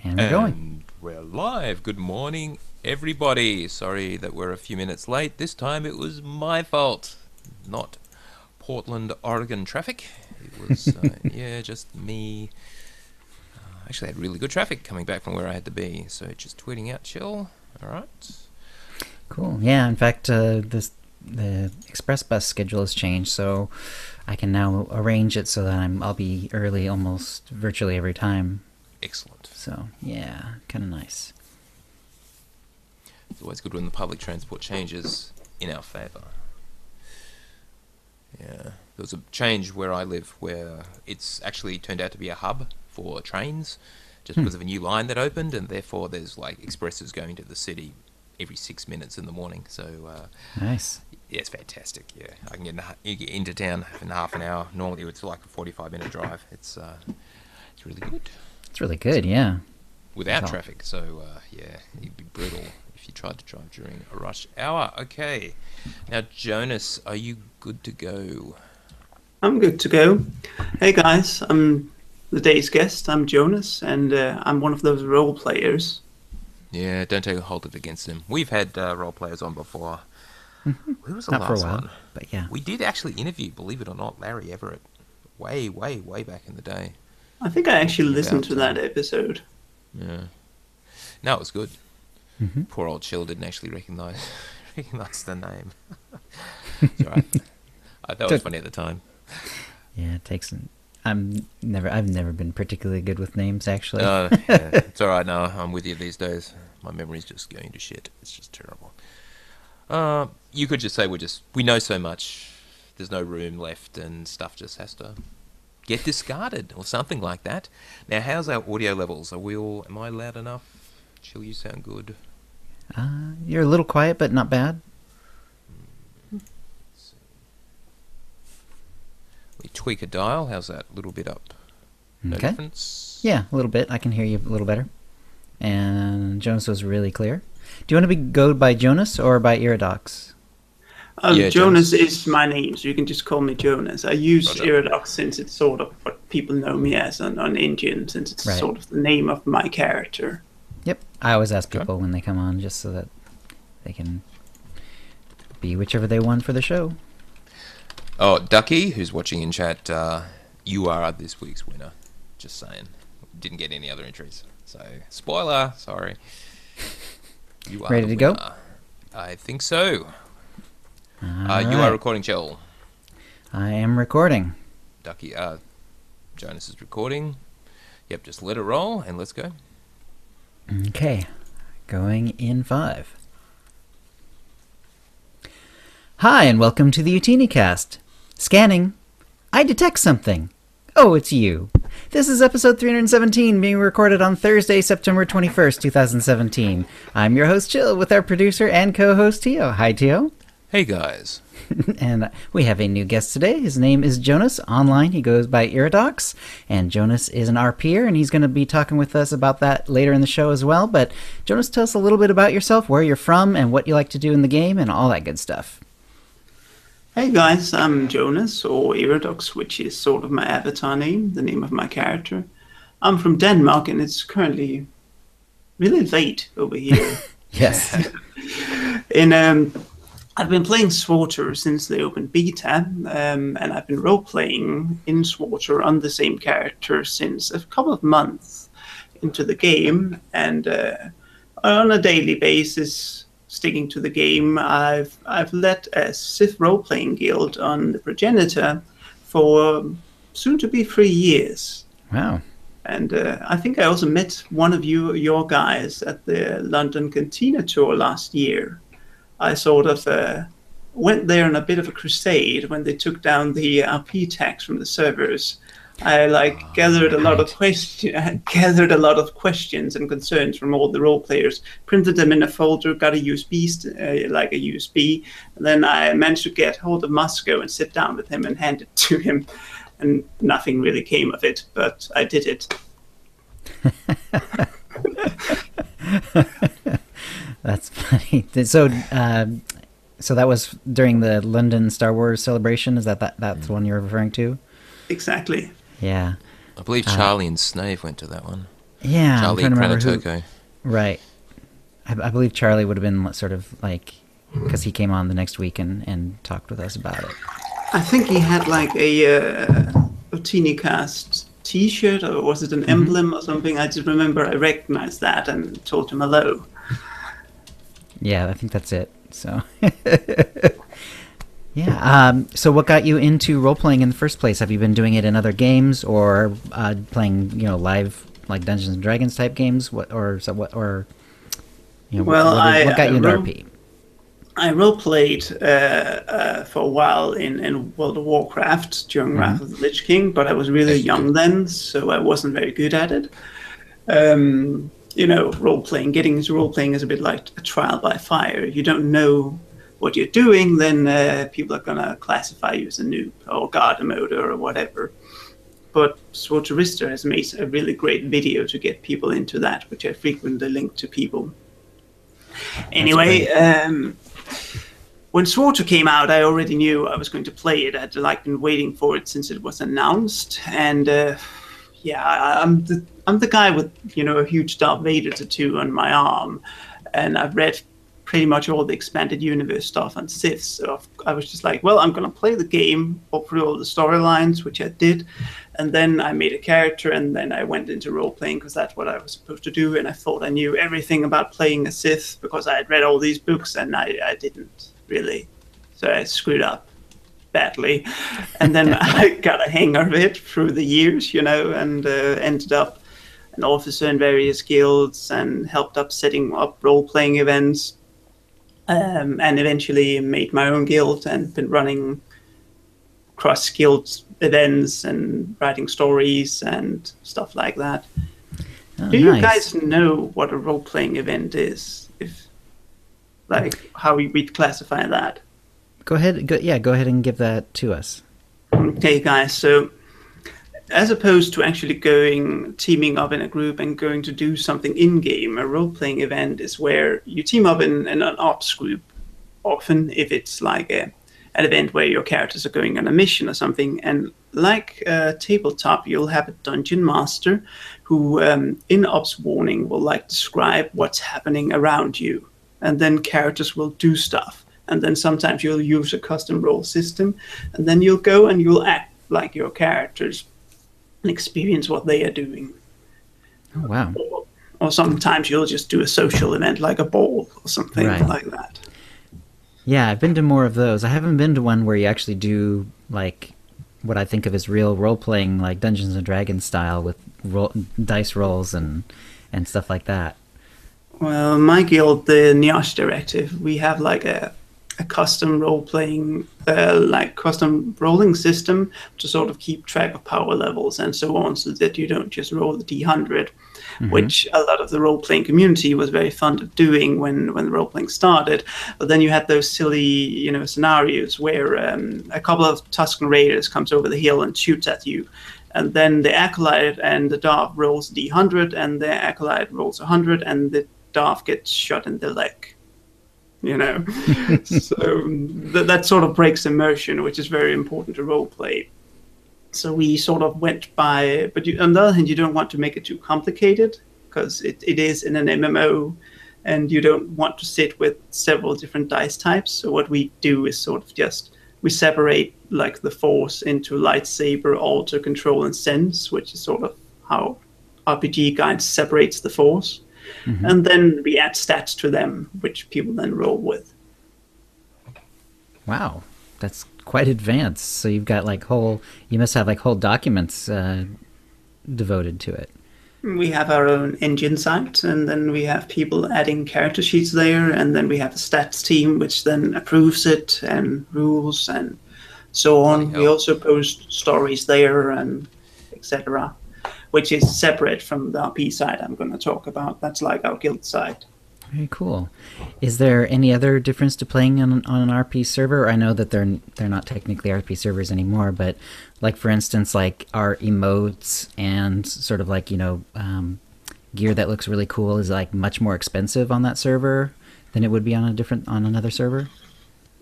And we're going. And we're live. Good morning, everybody. Sorry that we're a few minutes late. This time it was my fault, not Portland, Oregon traffic. It was, just me. Actually, I had really good traffic coming back from where I had to be. So just tweeting out, chill. All right. Cool. Yeah, in fact, the express bus schedule has changed, so I can now arrange it so that I'll be early almost virtually every time. Excellent. So, yeah, kind of nice. It's always good when the public transport changes in our favour. Yeah. There was a change where I live where it's actually turned out to be a hub for trains just because of a new line that opened, and therefore there's like expresses going to the city every 6 minutes in the morning. So Nice. yeah, it's fantastic. Yeah, I can get into town in half an hour. Normally it's like a 45-minute drive. It's really good. It's really good, yeah. Without Wow. traffic, so yeah, it'd be brutal if you tried to drive during a rush hour. Okay, now Jonas, are you good to go? I'm good to go. Hey guys, I'm the day's guest. I'm Jonas, and I'm one of those role players. Yeah, don't hold it against him. We've had role players on before. Who was the Not last for a while, one? but yeah. We did actually interview, believe it or not, Larry Everett, way back in the day. I think I actually Talking listened to about, that episode. Yeah, no, it was good. Mm-hmm. Poor old Chill didn't actually recognise the name. It's all right. I thought it was funny at the time. Yeah, it takes... I've never been particularly good with names, actually. Yeah, it's all right now. I'm with you these days. My memory's just going to shit. It's just terrible. You could just say we know so much. There's no room left, and stuff just has to get discarded or something like that. Now, how's our audio levels? Am I loud enough? Chill, you sound good. You're a little quiet, but not bad. Let's see. We tweak a dial. How's that? A little bit up. No Okay. difference? Yeah, a little bit. I can hear you a little better. And Jonas was really clear. Do you want to go by Jonas or by Iridox? Yeah, Jonas Jonas. is my name, so you can just call me Jonas. I use Roger. Iridox since it's sort of what people know me as on Indian, since it's Right. sort of the name of my character. Yep. I always ask Okay. people when they come on just so that they can be whichever they want for the show. Oh, Ducky, who's watching in chat, you are this week's winner. Just saying. Didn't get any other entries. So, spoiler, sorry. You are Ready the to go? winner. I think so. You All are right. recording, Chell. I am recording. Ducky, Jonas is recording. Yep, just let it roll and let's go. Okay. Going in 5. Hi, and welcome to the OotiniCast. Scanning. I detect something. Oh, it's you. This is episode 317, being recorded on Thursday, September 21st, 2017. I'm your host, Chill, with our producer and co-host, Tio. Hi, Tio. Hey, guys. And we have a new guest today. His name is Jonas. Online, he goes by Iridox. And Jonas is an RPer, and he's going to be talking with us about that later in the show as well. But Jonas, tell us a little bit about yourself, where you're from, and what you like to do in the game, and all that good stuff. Hey guys, I'm Jonas, or Iridox, which is sort of my avatar name, the name of my character. I'm from Denmark, and it's currently really late over here. Yes. I've been playing Swatter since they opened beta, and I've been role-playing in Swatter on the same character since a couple of months into the game, and on a daily basis, sticking to the game, I've led a Sith role-playing guild on the Progenitor for soon to be 3 years. Wow. And I think I also met one of your guys at the London Cantina tour last year. I sort of went there on a bit of a crusade when they took down the RP tax from the servers. I gathered a lot of questions and concerns from all the role players, printed them in a folder, got a USB, and then I managed to get hold of Moscow and sit down with him and hand it to him. And nothing really came of it, but I did it. That's funny. So that was during the London Star Wars celebration? Is that's the one you're referring to? Exactly. Yeah. I believe Charlie and Snave went to that one. Yeah, I'm Charlie trying to remember who. Granatoko. Right. I believe Charlie would have been sort of like, because he came on the next week and talked with us about it. I think he had like a OotiniCast T-shirt, or was it an emblem or something? I just remember I recognized that and told him hello. Yeah, I think that's it. So, yeah. So, what got you into role playing in the first place? Have you been doing it in other games, or playing, live like Dungeons and Dragons type games? What or Well, what got you into RP? I role-played for a while in World of Warcraft during Wrath of the Lich King, but I was really young then, so I wasn't very good at it. Role-playing, getting into role-playing is a bit like a trial by fire. You don't know what you're doing, then people are going to classify you as a noob or guard mode or whatever. But Sword to Rister has made a really great video to get people into that, which I frequently link to people. Anyway, when Sworter came out, I already knew I was going to play it. I'd been waiting for it since it was announced, and I'm the guy with a huge Darth Vader tattoo on my arm, and I've read pretty much all the expanded universe stuff on Sith. So I was just like, well, I'm gonna play the game, go through all the storylines, which I did, and then I made a character, and then I went into role playing because that's what I was supposed to do. And I thought I knew everything about playing a Sith because I had read all these books, and I didn't really, so I screwed up badly. And then I got a hang of it through the years, and ended up an officer in various guilds and helped up setting up role playing events. And eventually made my own guild and been running cross-guild events and writing stories and stuff like that. Do you guys know what a role-playing event is? How we'd classify that? Go ahead. Go ahead and give that to us. Okay, guys. So, as opposed to actually teaming up in a group and going to do something in-game, a role-playing event is where you team up in an ops group, often if it's like an event where your characters are going on a mission or something. And like tabletop, you'll have a dungeon master who, in ops warning, will describe what's happening around you. And then characters will do stuff. And then sometimes you'll use a custom role system. And then you'll go and you'll act like your characters and experience what they are doing. Oh, wow. Or sometimes you'll just do a social event like a ball or something like that. Yeah, I've been to more of those. I haven't been to one where you actually do what I think of as real role-playing, like Dungeons and Dragons style with dice rolls and stuff like that. Well, my guild, the Nyash Directive, we have a custom role-playing, custom rolling system to sort of keep track of power levels and so on, so that you don't just roll the D100, which a lot of the role-playing community was very fond of doing when the role-playing started. But then you had those silly, scenarios where a couple of Tusken Raiders comes over the hill and shoots at you. And then the Acolyte and the Darth rolls D100, and the Acolyte rolls 100, and the Darth gets shot in the leg. So that sort of breaks immersion, which is very important to role play. So we sort of went by, but on the other hand, you don't want to make it too complicated because it is in an MMO, and you don't want to sit with several different dice types. So what we do is sort of we separate the Force into lightsaber, alter, control, and sense, which is sort of how RPG Guide separates the Force. And then we add stats to them, which people then roll with. Wow, that's quite advanced. So you've got you must have whole documents devoted to it. We have our own engine site, and then we have people adding character sheets there, and then we have a stats team which then approves it and rules and so on. We also post stories there and etc., which is separate from the RP side I'm going to talk about. That's our guild side. Very cool. Is there any other difference to playing on an RP server? I know that they're not technically RP servers anymore, but for instance, our emotes and sort of gear that looks really cool is much more expensive on that server than it would be on another server?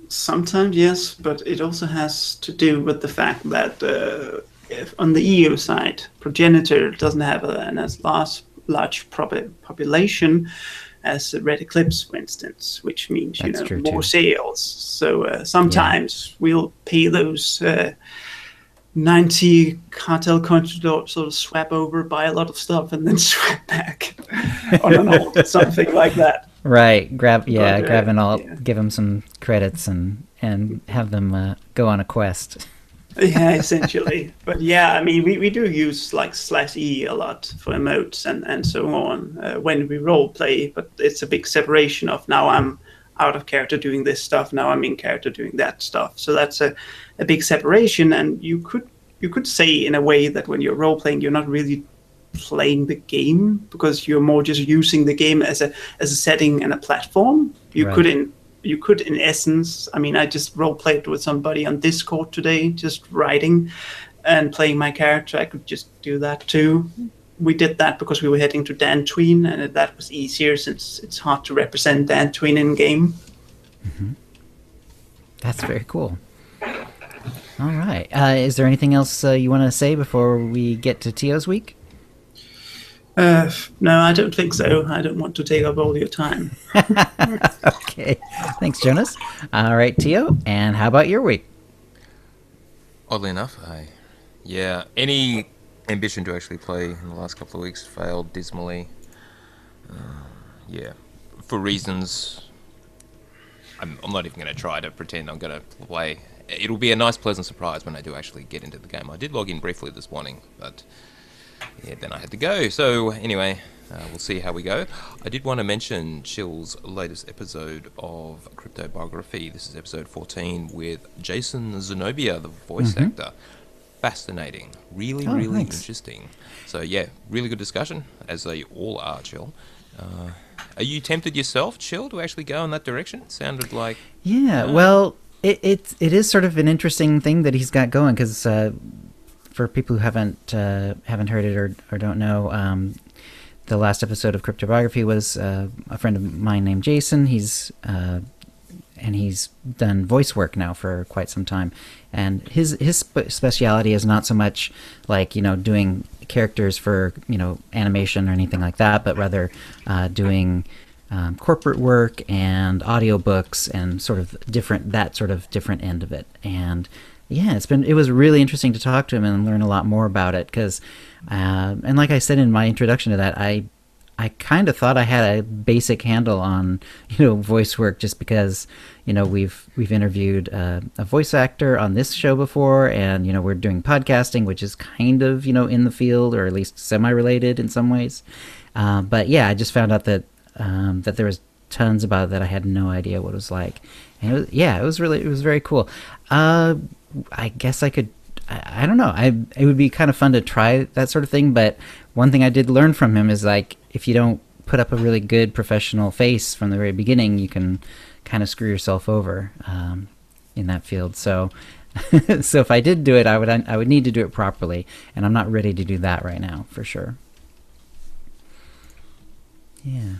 Sometimes yes, but it also has to do with the fact that if on the EU side, Progenitor doesn't have an as large large population as Red Eclipse, for instance, which means more sales. So sometimes we'll pay those 90 cartel country sort of swap over, buy a lot of stuff, and then swap back on an alt or something like that. Right. Grab an alt, give them some credits, and have them go on a quest. Yeah, essentially. But yeah, I mean, we do use like /E a lot for emotes and so on when we role play, but it's a big separation of now I'm out of character doing this stuff, now I'm in character doing that stuff. So that's a big separation, and you could say in a way that when you're role playing, you're not really playing the game, because you're more just using the game as a setting and a platform. You could in essence, I mean, I just role played with somebody on Discord today, just writing and playing my character. I could just do that too. We did that because we were heading to Dantooine, and that was easier since it's hard to represent Dantooine in game. Mm-hmm. That's very cool. All right. Is there anything else you want to say before we get to Tio's week? No, I don't think so. I don't want to take up all your time. Okay. Thanks, Jonas. All right, Tio. And how about your week? Oddly enough, any ambition to actually play in the last couple of weeks failed dismally. For reasons I'm not even going to try to pretend I'm going to play. It'll be a nice, pleasant surprise when I do actually get into the game. I did log in briefly this morning, but then I had to go. So anyway, we'll see how we go. I did want to mention Chill's latest episode of Crypto Biography. This is episode 14 with Jason Zenobia, the voice actor. Fascinating. Really interesting. So yeah, really good discussion, as they all are, Chill. Are you tempted yourself, Chill, to actually go in that direction? It sounded like... Yeah, well, it is sort of an interesting thing that he's got going, because for people who haven't heard it or don't know, the last episode of Cryptobiography was a friend of mine named Jason. He's done voice work now for quite some time, and his speciality is not so much like doing characters for animation or anything like that, but rather doing corporate work and audiobooks and sort of different end of it. And yeah, it was really interesting to talk to him and learn a lot more about it, because and like I said in my introduction to that, I kind of thought I had a basic handle on voice work, just because we've interviewed a voice actor on this show before, and we're doing podcasting, which is kind of in the field, or at least semi-related in some ways. But yeah, I just found out that there was tons about it that I had no idea what it was like, and it was very cool. I guess I could. I don't know. It would be kind of fun to try that sort of thing, but one thing I did learn from him is, like, if you don't put up a really good professional face from the very beginning, you can kind of screw yourself over in that field. So if I did do it, I would need to do it properly, and I'm not ready to do that right now, for sure. Yeah.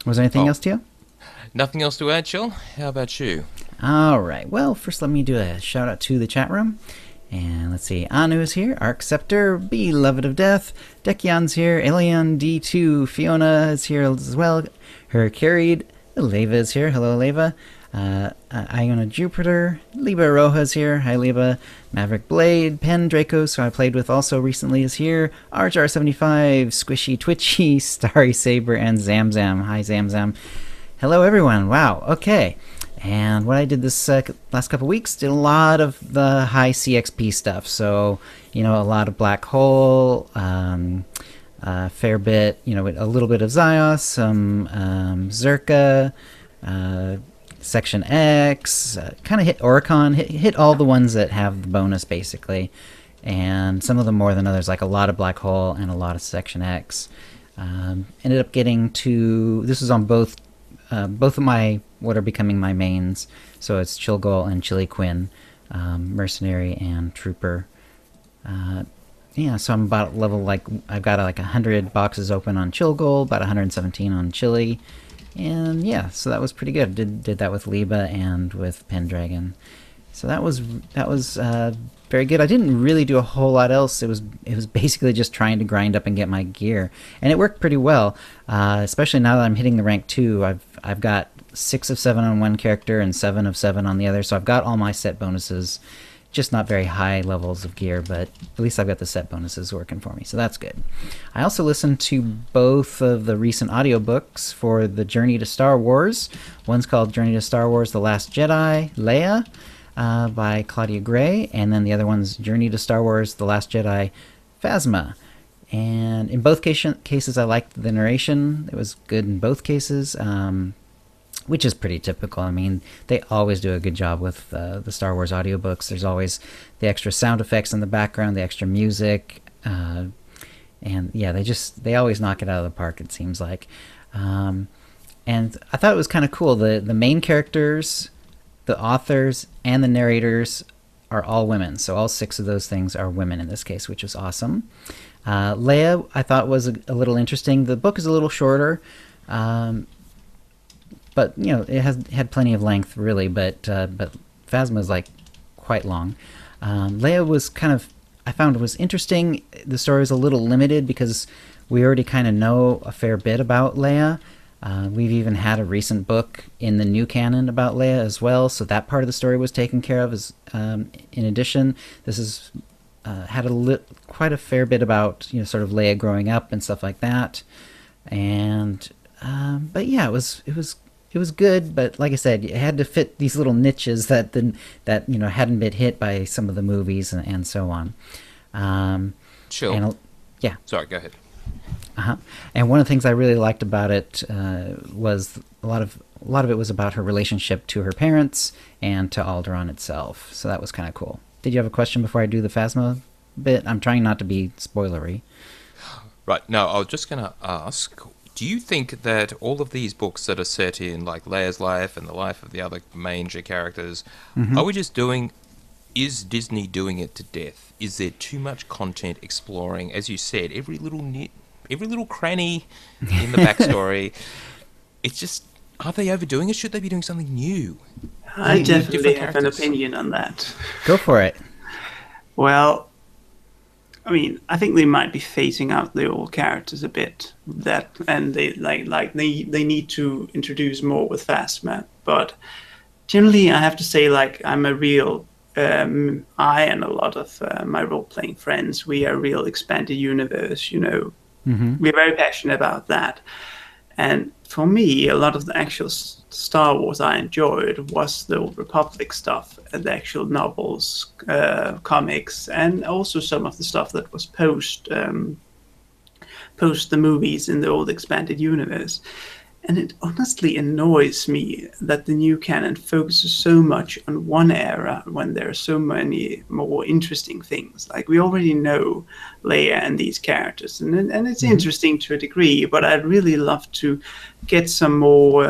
Was there anything else, Tio? Nothing else to add, Chill. How about you? All right. Well, first let me do a shout out to the chat room. And let's see. Anu is here. Arc Scepter, Beloved of Death. Dekyan's here. Alien D2. Fiona is here as well. Her Carried. Leva is here. Hello, Leva. Iona Jupiter. Liba Roja's here. Hi, Liba. Maverick Blade. Pen Draco, so I played with also recently, is here. RJR75. Squishy Twitchy. Starry Saber. And Zamzam. Hi, Zamzam. Hello, everyone. Wow. Okay. And what I did this last couple weeks, did a lot of the high CXP stuff. So, a lot of Black Hole, fair bit, a little bit of Zyos, some Zerka, Section X, kind of hit Oricon, hit all the ones that have the bonus, basically. And some of them more than others, like a lot of Black Hole and a lot of Section X. Ended up getting to, this was on both of my, what are becoming my mains, so it's Chilgol and Chili Quinn, Mercenary and Trooper. Yeah, so I'm about level, I've got 100 boxes open on Chilgol, about 117 on Chili, and yeah, so that was pretty good. Did that with Liba and with Pendragon. So that was very good. I didn't really do a whole lot else. It was basically just trying to grind up and get my gear, and it worked pretty well. Especially now that I'm hitting the rank 2, I've got 6 of 7 on one character and 7 of 7 on the other. So I've got all my set bonuses. Just not very high levels of gear, but at least I've got the set bonuses working for me, so that's good. I also listened to both of the recent audiobooks for the Journey to Star Wars. One's called Journey to Star Wars: The Last Jedi, Leia, by Claudia Gray, and then the other one's Journey to Star Wars: The Last Jedi, Phasma. And in both cases, I liked the narration. It was good in both cases. Which is pretty typical. I mean, they always do a good job with the Star Wars audiobooks. There's always the extra sound effects in the background, the extra music, and yeah, they always knock it out of the park, it seems like. And I thought it was kind of cool. The main characters, the authors, and the narrators are all women. So all 6 of those things are women in this case, which is awesome. Leia, I thought was a little interesting. The book is a little shorter. But you know, it had plenty of length, really. But Phasma is like quite long. Leia was I found was interesting. The story was a little limited because we already kind of know a fair bit about Leia. We've even had a recent book in the new canon about Leia as well, so that part of the story was taken care of. In addition, this is had quite a fair bit about sort of Leia growing up and stuff like that. And but yeah, it was good, but like I said, it had to fit these little niches that hadn't been hit by some of the movies and so on. Sure. And, yeah. Sorry, go ahead. And one of the things I really liked about it was a lot of it was about her relationship to her parents and to Alderaan itself. So that was kind of cool. Did you have a question before I do the Phasma bit? I'm trying not to be spoilery. Right. No, I was just going to ask, do you think that all of these books that are set in like Leia's life and the life of the other major characters, is Disney doing it to death? Is there too much content exploring, as you said, every little cranny in the backstory? It's just, are they overdoing it? Should they be doing something new? I definitely have an opinion on that. Go for it. Well, I mean, I think they might be phasing out the old characters a bit. And they they need to introduce more with Phasma. But generally, I have to say, I'm a real I and a lot of my role-playing friends, we are real expanded universe. We're very passionate about that. And for me, a lot of the actual Star Wars I enjoyed was the Old Republic stuff, the actual novels, comics, and also some of the stuff that was post the movies in the old expanded universe. And it honestly annoys me that the new canon focuses so much on one era when there are so many more interesting things. Like, we already know Leia and these characters, and it's interesting to a degree, but I'd really love to get some more,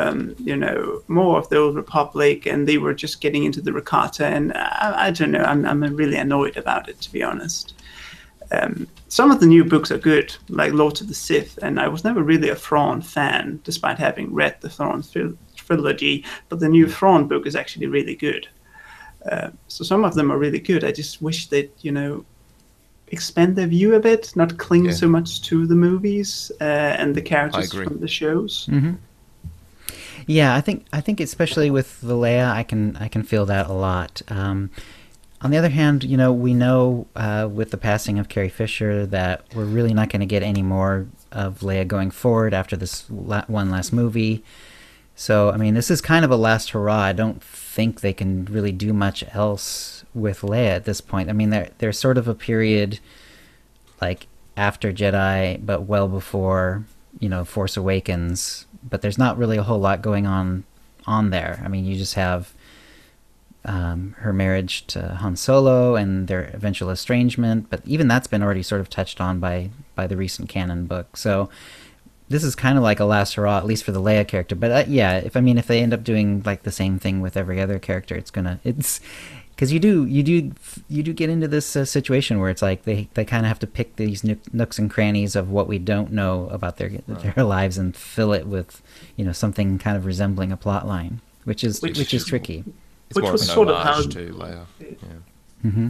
more of the Old Republic, and they were just getting into the Rakata, and I don't know, I'm really annoyed about it, to be honest. Some of the new books are good, like Lord of the Sith, and I was never really a Thrawn fan, despite having read the Thrawn trilogy, but the new Thrawn book is actually really good. So some of them are really good. I just wish they'd, expand their view a bit, not cling so much to the movies and the characters from the shows. Mm-hmm. Yeah, I think especially with the Leia, I can feel that a lot. On the other hand, we know with the passing of Carrie Fisher that we're really not going to get any more of Leia going forward after this one last movie. So, I mean, this is kind of a last hurrah. I don't think they can really do much else with Leia at this point. I mean, there's sort of a period like after Jedi, but well before, Force Awakens. But there's not really a whole lot going on there. I mean, you just have her marriage to Han Solo and their eventual estrangement, but even that's been already sort of touched on by the recent canon book. So this is kind of like a last hurrah, at least for the Leia character. But if they end up doing like the same thing with every other character, it's because you do get into this situation where it's like they kind of have to pick these nooks and crannies of what we don't know about their lives and fill it with something kind of resembling a plot line, which is tricky. It's which more was of an sort of how homage to Leia. Yeah. Mm-hmm.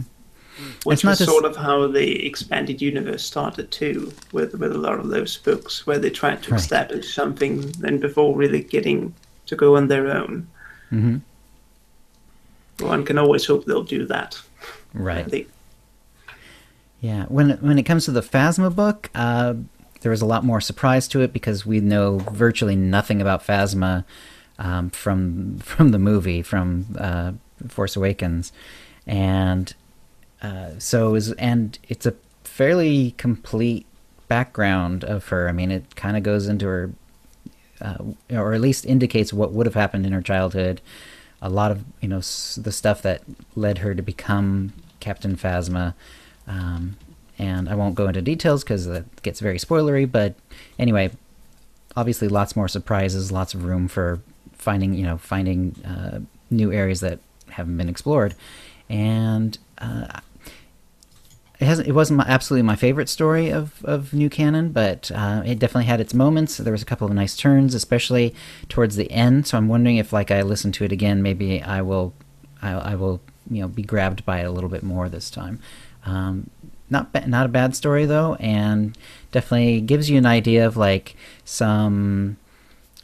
which It's not was just- sort of how the expanded universe started too, with a lot of those books where they tried to Right. establish something then before really getting to go on their own. Mm-hmm. One can always hope they'll do that. Right. They, Yeah. When it comes to the Phasma book, there was a lot more surprise to it because we know virtually nothing about Phasma from the movie, from Force Awakens, and and it's a fairly complete background of her. I mean, it kind of goes into her, or at least indicates what would have happened in her childhood. A lot of the stuff that led her to become Captain Phasma. And I won't go into details because that gets very spoilery. But anyway, obviously, lots more surprises, lots of room for finding new areas that haven't been explored, and it wasn't absolutely my favorite story of New Canon, but it definitely had its moments. There was a couple of nice turns, especially towards the end. So I'm wondering if, like, I listen to it again, maybe I will be grabbed by it a little bit more this time. Not a bad story though, and definitely gives you an idea of like some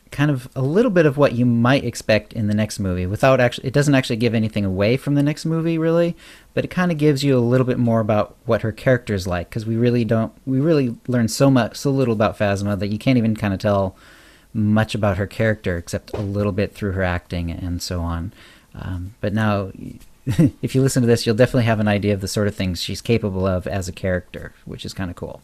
kind of a little bit of what you might expect in the next movie without it doesn't actually give anything away from the next movie really, but it kind of gives you a little bit more about what her character is like, because we really learn so little about Phasma that you can't even kind of tell much about her character except a little bit through her acting and so on. But now if you listen to this, you'll definitely have an idea of the sort of things she's capable of as a character, which is kind of cool.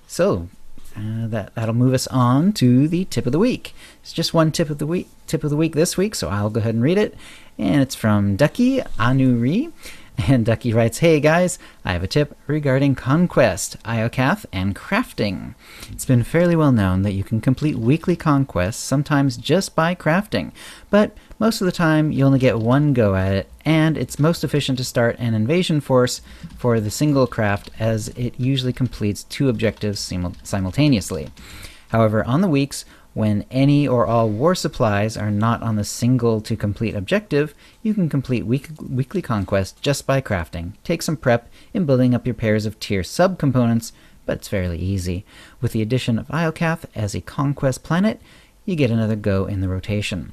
So that'll move us on to the tip of the week. It's just one tip of the week this week, so I'll go ahead and read it. And it's from Ducky Anuri. And Ducky writes, "Hey guys, I have a tip regarding Conquest, Iocath, and crafting. It's been fairly well known that you can complete weekly conquests sometimes just by crafting, but most of the time you only get one go at it, and it's most efficient to start an invasion force for the single craft as it usually completes 2 objectives simultaneously. However, on the weeks when any or all war supplies are not on the single to complete objective, you can complete weekly conquest just by crafting. Take some prep in building up your pairs of tier subcomponents, but it's fairly easy. With the addition of Iocath as a conquest planet, you get another go in the rotation.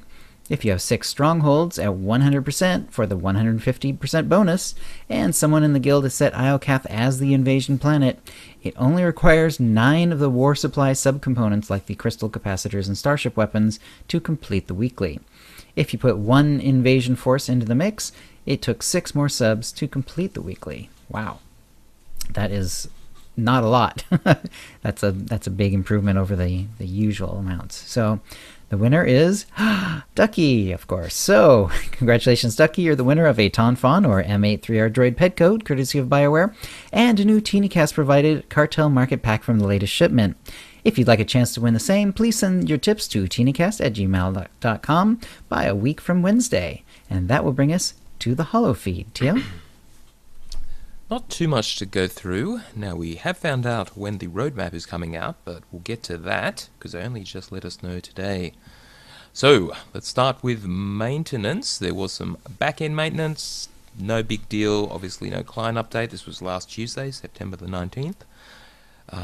If you have 6 strongholds at 100% for the 150% bonus, and someone in the guild has set Iocath as the invasion planet, it only requires 9 of the war supply subcomponents like the crystal capacitors and starship weapons to complete the weekly. If you put 1 invasion force into the mix, it took 6 more subs to complete the weekly. Wow. That is not a lot. That's a big improvement over the usual amounts. So the winner is Ducky, of course. So, congratulations, Ducky. You're the winner of a Tonfon or M83R droid pet code, courtesy of BioWare, and a new OotiniCast provided Cartel Market Pack from the latest shipment. If you'd like a chance to win the same, please send your tips to OotiniCast@gmail.com by a week from Wednesday. And that will bring us to the holo feed. Tio? Not too much to go through. Now, we have found out when the roadmap is coming out, but we'll get to that, because they only just let us know today. So, let's start with maintenance. There was some back-end maintenance. No big deal. Obviously, no client update. This was last Tuesday, September the 19th.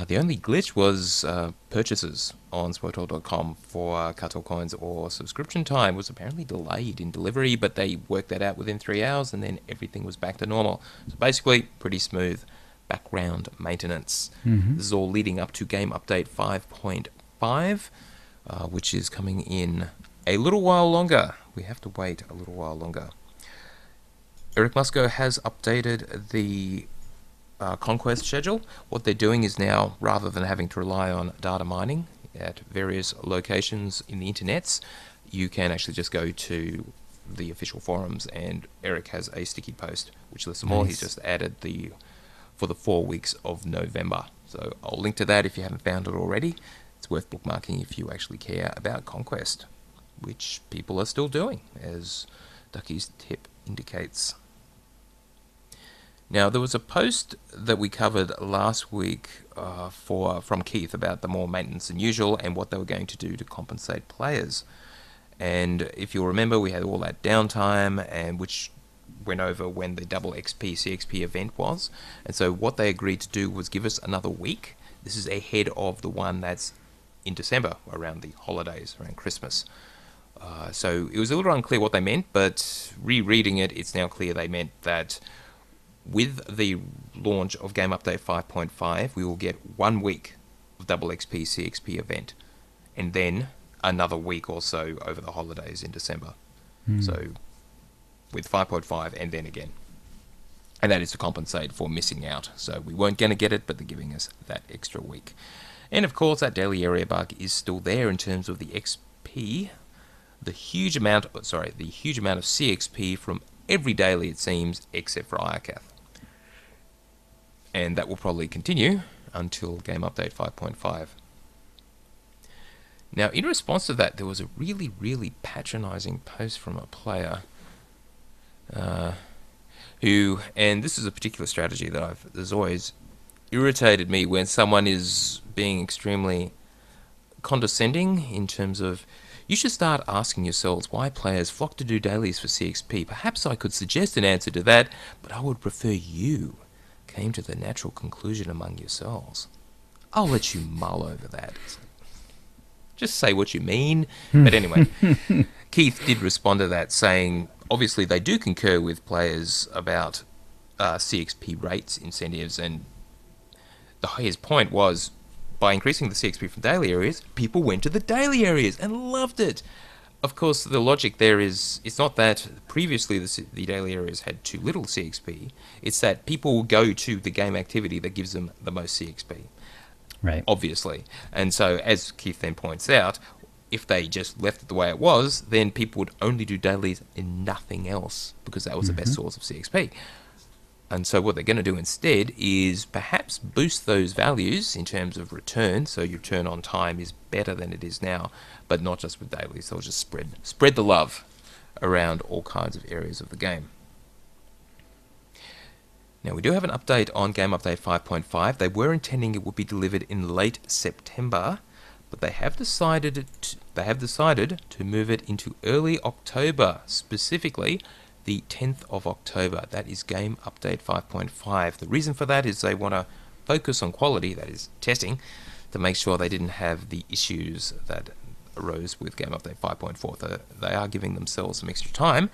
The only glitch was purchases on Spoitor.com for Cartel coins or subscription time was apparently delayed in delivery, but they worked that out within 3 hours and then everything was back to normal. So basically, pretty smooth background maintenance. This is all leading up to Game Update 5.5, which is coming in a little while longer. We have to wait a little while longer. Eric Musco has updated the conquest schedule. What they're doing is now, rather than having to rely on data mining at various locations in the internets, you can actually just go to the official forums, and Eric has a sticky post which lists them all. He's just added for the 4 weeks of November. So I'll link to that if you haven't found it already. It's worth bookmarking if you actually care about conquest, which people are still doing, as Ducky's tip indicates. Now, there was a post that we covered last week from Keith about the more maintenance than usual and what they were going to do to compensate players. And if you'll remember, we had all that downtime, and which went over when the double XP CXP event was. And so what they agreed to do was give us another week. This is ahead of the one that's in December, around the holidays, around Christmas. So it was a little unclear what they meant, but rereading it, it's now clear they meant that with the launch of Game Update 5.5, we will get 1 week of double XP CXP event, and then another week or so over the holidays in December. So with 5.5 and then again. And that is to compensate for missing out. So we weren't going to get it, but they're giving us that extra week. And of course, that daily area bug is still there in terms of the XP. The huge amount of CXP from every daily, it seems, except for Iakath. And that will probably continue until Game Update 5.5. Now, in response to that, there was a really, really patronizing post from a player who, and this is a particular strategy that there's always irritated me when someone is being extremely condescending in terms of, you should start asking yourselves why players flock to do dailies for CXP. Perhaps I could suggest an answer to that, but I would prefer you came to the natural conclusion among yourselves. I'll let you mull over that. Just say what you mean. But anyway, Keith did respond to that saying, obviously they do concur with players about CXP rates, incentives, and his point was, by increasing the CXP from daily areas, people went to the daily areas and loved it. Of course, the logic there is, it's not that previously the daily areas had too little CXP, it's that people will go to the game activity that gives them the most CXP. Right. Obviously. And so, as Keith then points out, if they just left it the way it was, then people would only do dailies and nothing else, because that was the best source of CXP. And so what they're going to do instead is perhaps boost those values in terms of return, so your return on time is better than it is now, but not just with dailies. They'll just spread the love around all kinds of areas of the game. Now, we do have an update on Game Update 5.5. They were intending it would be delivered in late September, but they have decided to move it into early October, specifically the 10th of October. That is Game Update 5.5. The reason for that is they want to focus on quality, that is testing, to make sure they didn't have the issues that arose with Game Update 5.4. They are giving themselves some extra time.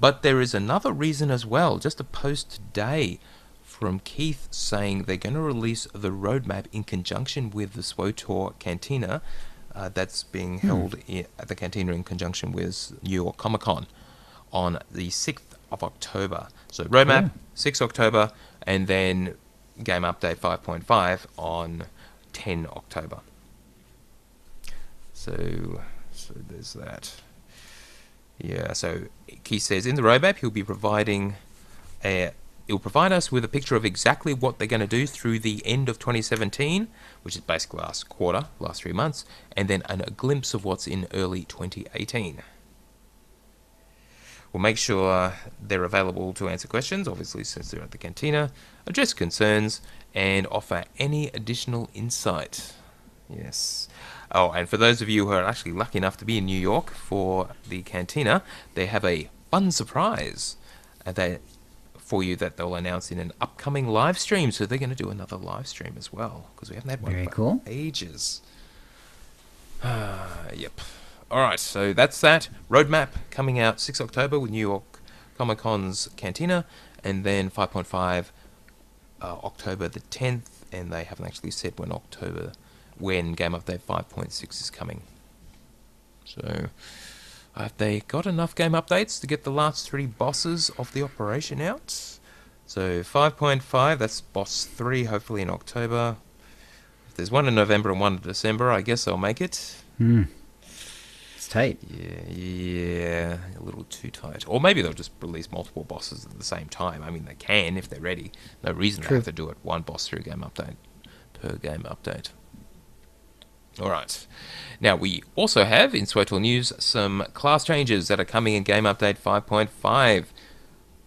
But there is another reason as well. Just a post today from Keith saying they're going to release the roadmap in conjunction with the SWTOR Cantina that's being held at the Cantina in conjunction with New York Comic Con on the 6th of October. So roadmap, 6th October, and then Game Update 5.5 on 10 October. So there's that. Yeah, so Keith says in the roadmap he'll provide us with a picture of exactly what they're going to do through the end of 2017, which is basically last 3 months, and then a glimpse of what's in early 2018. We'll make sure they're available to answer questions, obviously since they're at the Cantina, address concerns, and offer any additional insight. Yes. Oh, and for those of you who are actually lucky enough to be in New York for the Cantina, they have a fun surprise for you that they'll announce in an upcoming live stream. So they're going to do another live stream as well, because we haven't had one for ages. Yep. All right, so that's that. Roadmap coming out 6 October with New York Comic Con's Cantina, and then 5.5 October the 10th, and they haven't actually said when Game Update 5.6 is coming. So, have they got enough game updates to get the last 3 bosses of the operation out? So 5.5, that's boss 3, hopefully in October. If there's one in November and one in December, I guess I'll make it. It's tight. Yeah, a little too tight. Or maybe they'll just release multiple bosses at the same time. I mean, they can if they're ready. No reason to have to do it one boss through game update per game update. Alright, now we also have, in SWTOR news, some class changes that are coming in Game Update 5.5.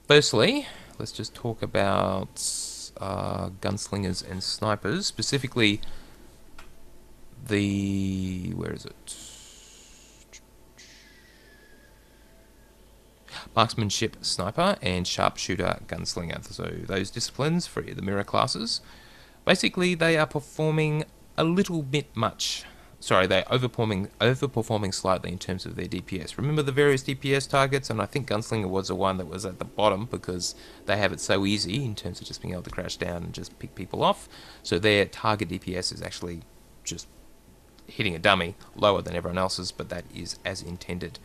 Firstly, let's just talk about gunslingers and snipers, specifically where is it? marksmanship sniper, and sharpshooter gunslinger. So those disciplines for the mirror classes. Basically, they are performing a little bit much. Sorry, they're overperforming slightly in terms of their DPS. Remember the various DPS targets, and I think Gunslinger was the one that was at the bottom because they have it so easy in terms of just being able to crash down and just pick people off. So their target DPS is actually just hitting a dummy, lower than everyone else's, but that is as intended.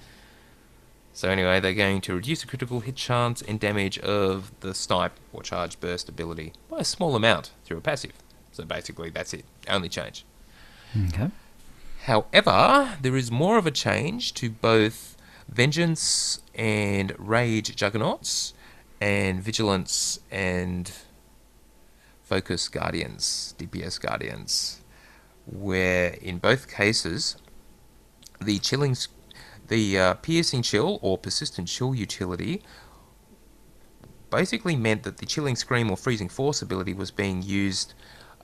So anyway, they're going to reduce the critical hit chance and damage of the snipe or charge burst ability by a small amount through a passive. So basically, that's it. Only change. Okay. However, there is more of a change to both Vengeance and Rage Juggernauts and Vigilance and Focus Guardians, DPS Guardians, where in both cases the piercing chill or persistent chill utility basically meant that the chilling scream or freezing force ability was being used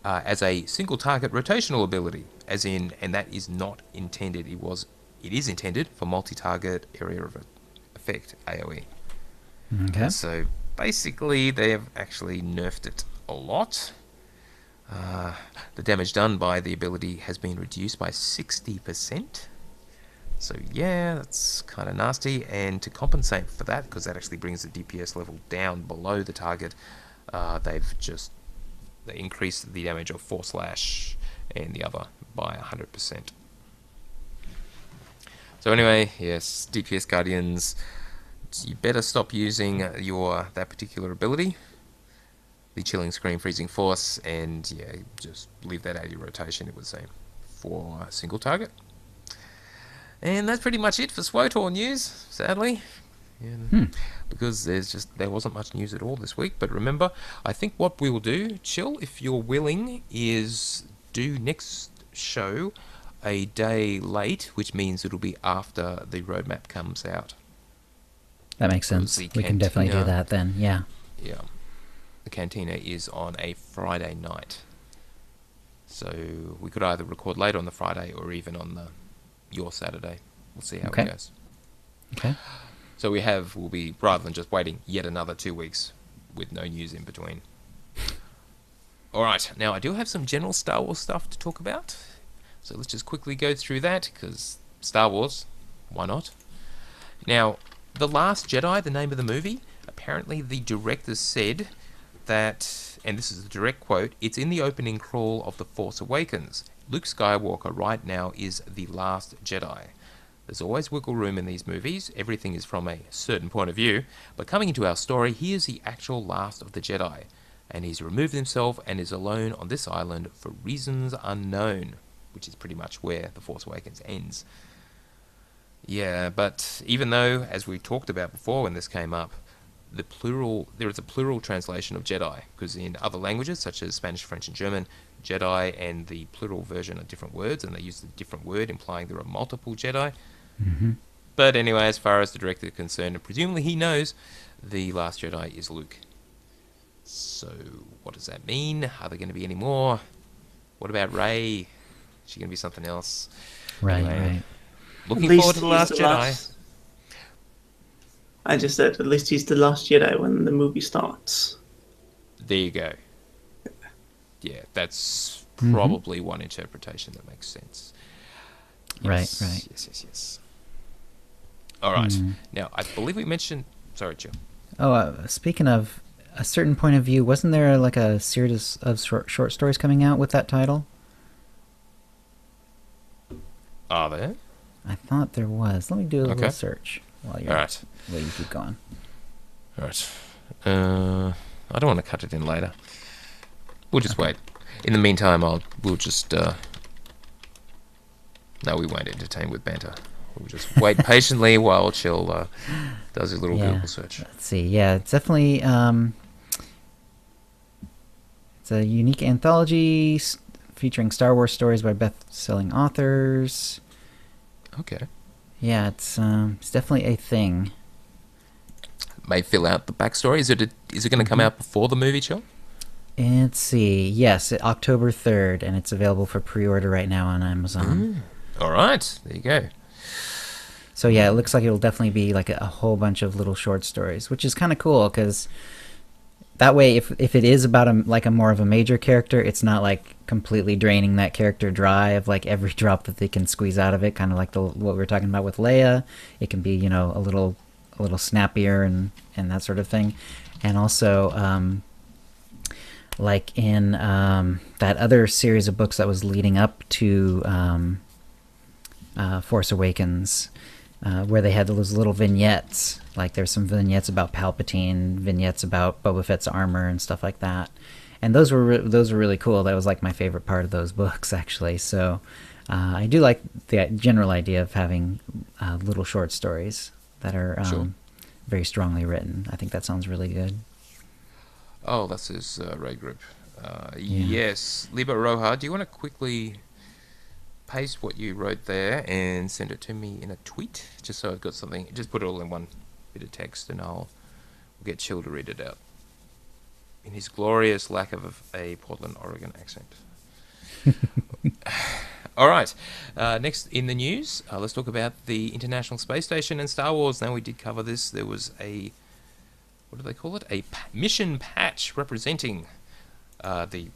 as a single target rotational ability, as in, and that is not intended. It is intended for multi-target area of effect AOE. Okay. So basically, they have actually nerfed it a lot. The damage done by the ability has been reduced by 60%. So yeah, that's kind of nasty. And to compensate for that, because that actually brings the DPS level down below the target, they increased the damage of 4 slash and the other by 100%. So anyway, yes, DPS Guardians, you better stop using that particular ability, the Chilling Scream, Freezing Force, and yeah, just leave that out of your rotation, it would seem, for a single target. And that's pretty much it for SWOTOR news, sadly. Yeah, because there wasn't much news at all this week. But remember, I think what we will do, Chill, if you're willing, is do next show a day late, which means it'll be after the roadmap comes out. That makes sense. We can definitely do that then, yeah. Yeah. The Cantina is on a Friday night. So we could either record late on the Friday or even on your Saturday. We'll see how it goes. Okay. So we'll be, rather than just waiting yet another 2 weeks with no news in between. Alright, now I do have some general Star Wars stuff to talk about. So let's just quickly go through that, because Star Wars, why not? Now, The Last Jedi, the name of the movie, apparently the director said that, and this is a direct quote, it's in the opening crawl of The Force Awakens. Luke Skywalker right now is the last Jedi. There's always wiggle room in these movies. Everything is from a certain point of view. But coming into our story, he is the actual last of the Jedi. And he's removed himself and is alone on this island for reasons unknown. Which is pretty much where The Force Awakens ends. Yeah, but even though, as we talked about before when this came up, there is a plural translation of Jedi. Because in other languages, such as Spanish, French and German, Jedi and the plural version are different words, and they use a different word implying there are multiple Jedi. Mm-hmm. But anyway, as far as the director is concerned, and presumably he knows, the Last Jedi is Luke. So, what does that mean? Are there going to be any more? What about Rey? Is she going to be something else? Right, anyway, right. Looking forward to The Last Jedi. I just said, at least he's the Last Jedi when the movie starts. There you go. Yeah, that's probably one interpretation that makes sense. Yes, Right. Yes. All right. Now, I believe we mentioned... Sorry, Jill. Oh, speaking of a certain point of view, wasn't there like a series of short stories coming out with that title? Are there? I thought there was. Let me do a little search while you keep going. All right. I don't want to cut it in later. We'll just wait. In the meantime, we'll just... No, we won't entertain with banter. We'll just wait patiently while Chill does his little Google search. Let's see. Yeah, it's definitely... it's a unique anthology featuring Star Wars stories by best-selling authors. Okay. Yeah, it's definitely a thing. May fill out the backstory. Is it going to come out before the movie, Chill? Let's see. Yes, October 3rd, and it's available for pre-order right now on Amazon. All right. There you go. So yeah, it looks like it'll definitely be like a whole bunch of little short stories, which is kind of cool because that way, if it is about a more of a major character, it's not like completely draining that character dry of like every drop that they can squeeze out of it. Kind of like what we were talking about with Leia. It can be a little snappier and that sort of thing, and also like in that other series of books that was leading up to Force Awakens. Where they had those little vignettes. Like there's some vignettes about Palpatine, vignettes about Boba Fett's armor and stuff like that. And those were really cool. That was like my favorite part of those books, actually. So I do like the general idea of having little short stories that are very strongly written. I think that sounds really good. Oh, that's his raid group. Yes. Liba Roja, do you want to quickly paste what you wrote there and send it to me in a tweet, just so I've got something? Just put it all in one bit of text, and I'll get Chill to read it out in his glorious lack of a Portland, Oregon accent. All right. Next in the news, let's talk about the International Space Station and Star Wars. Now, we did cover this. There was what do they call it? A mission patch representing the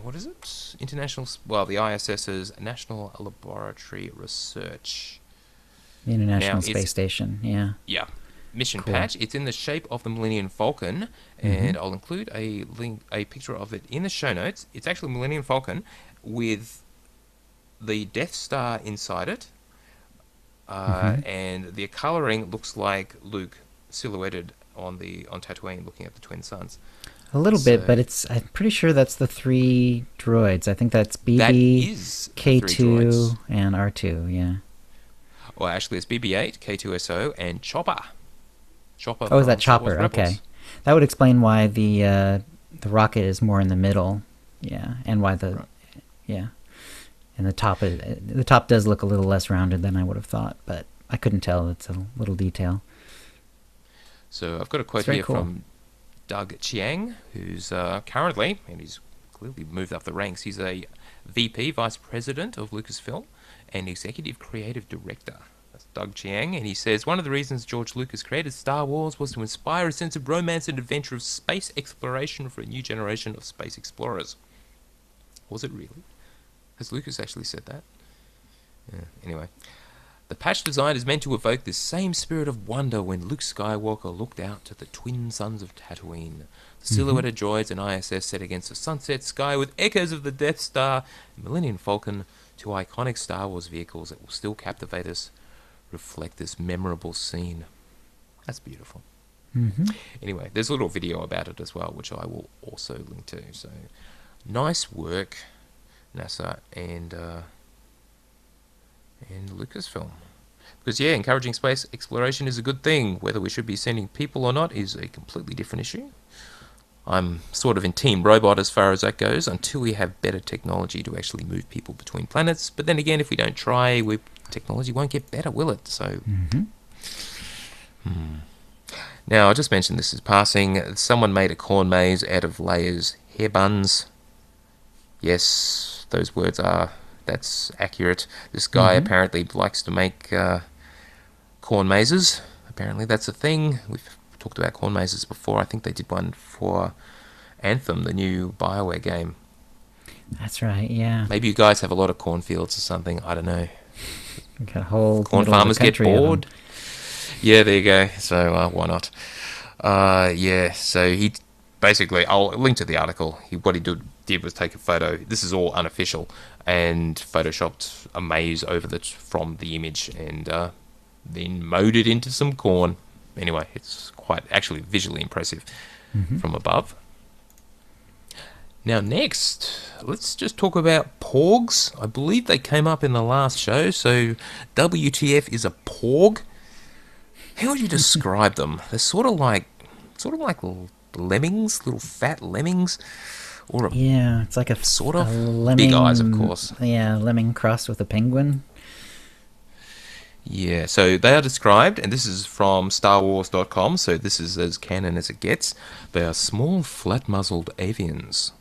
what is it? The ISS's National Laboratory Research. The International Space Station, yeah. Yeah. Mission patch. It's in the shape of the Millennium Falcon, and I'll include a picture of it in the show notes. It's actually Millennium Falcon with the Death Star inside it, and the colouring looks like Luke silhouetted on Tatooine looking at the twin suns. A little bit, but I'm pretty sure that's the 3 droids. I think that's BB, K2, and R2, yeah. Well, actually, it's BB-8, K2SO, and Chopper. Oh, is that Chopper? Okay. That would explain why the rocket is more in the middle, yeah, and why and the top does look a little less rounded than I would have thought, but I couldn't tell. It's a little detail. So I've got a quote here from Doug Chiang, who's currently, and he's clearly moved up the ranks, he's a VP, Vice President of Lucasfilm, and Executive Creative Director. That's Doug Chiang, and he says, one of the reasons George Lucas created Star Wars was to inspire a sense of romance and adventure of space exploration for a new generation of space explorers. Was it really? Has Lucas actually said that? Yeah, anyway. The patch design is meant to evoke this same spirit of wonder when Luke Skywalker looked out to the twin suns of Tatooine. The silhouetted droids and ISS set against a sunset sky with echoes of the Death Star and Millennium Falcon, 2 iconic Star Wars vehicles that will still captivate us, reflect this memorable scene. That's beautiful. Anyway, there's a little video about it as well, which I will also link to. So, nice work, NASA and Lucasfilm. Because, encouraging space exploration is a good thing. Whether we should be sending people or not is a completely different issue. I'm sort of in Team Robot as far as that goes, until we have better technology to actually move people between planets. But then again, if we don't try, technology won't get better, will it? So, Now, I just mentioned this is passing. Someone made a corn maze out of Leia's hair buns. Yes, those words that's accurate. This guy apparently likes to make corn mazes. Apparently that's a thing. We've talked about corn mazes before. I think they did one for Anthem, the new BioWare game. That's right, yeah. Maybe you guys have a lot of cornfields or something. I don't know. We got a whole corn farmers get bored. Yeah, there you go. So why not? So he basically, I'll link to the article. What he did was take a photo. This is all unofficial, and photoshopped a maze over from the image, and then mowed it into some corn. Anyway, it's quite actually visually impressive from above. Now next, let's just talk about porgs. I believe they came up in the last show. So WTF is a porg. How would you describe them? They're sort of like lemmings, little fat lemmings, or it's like a sort of lemming, big eyes, of course. Yeah, lemming crossed with a penguin. Yeah, so they are described, and this is from StarWars.com, so this is as canon as it gets. They are small, flat-muzzled avians,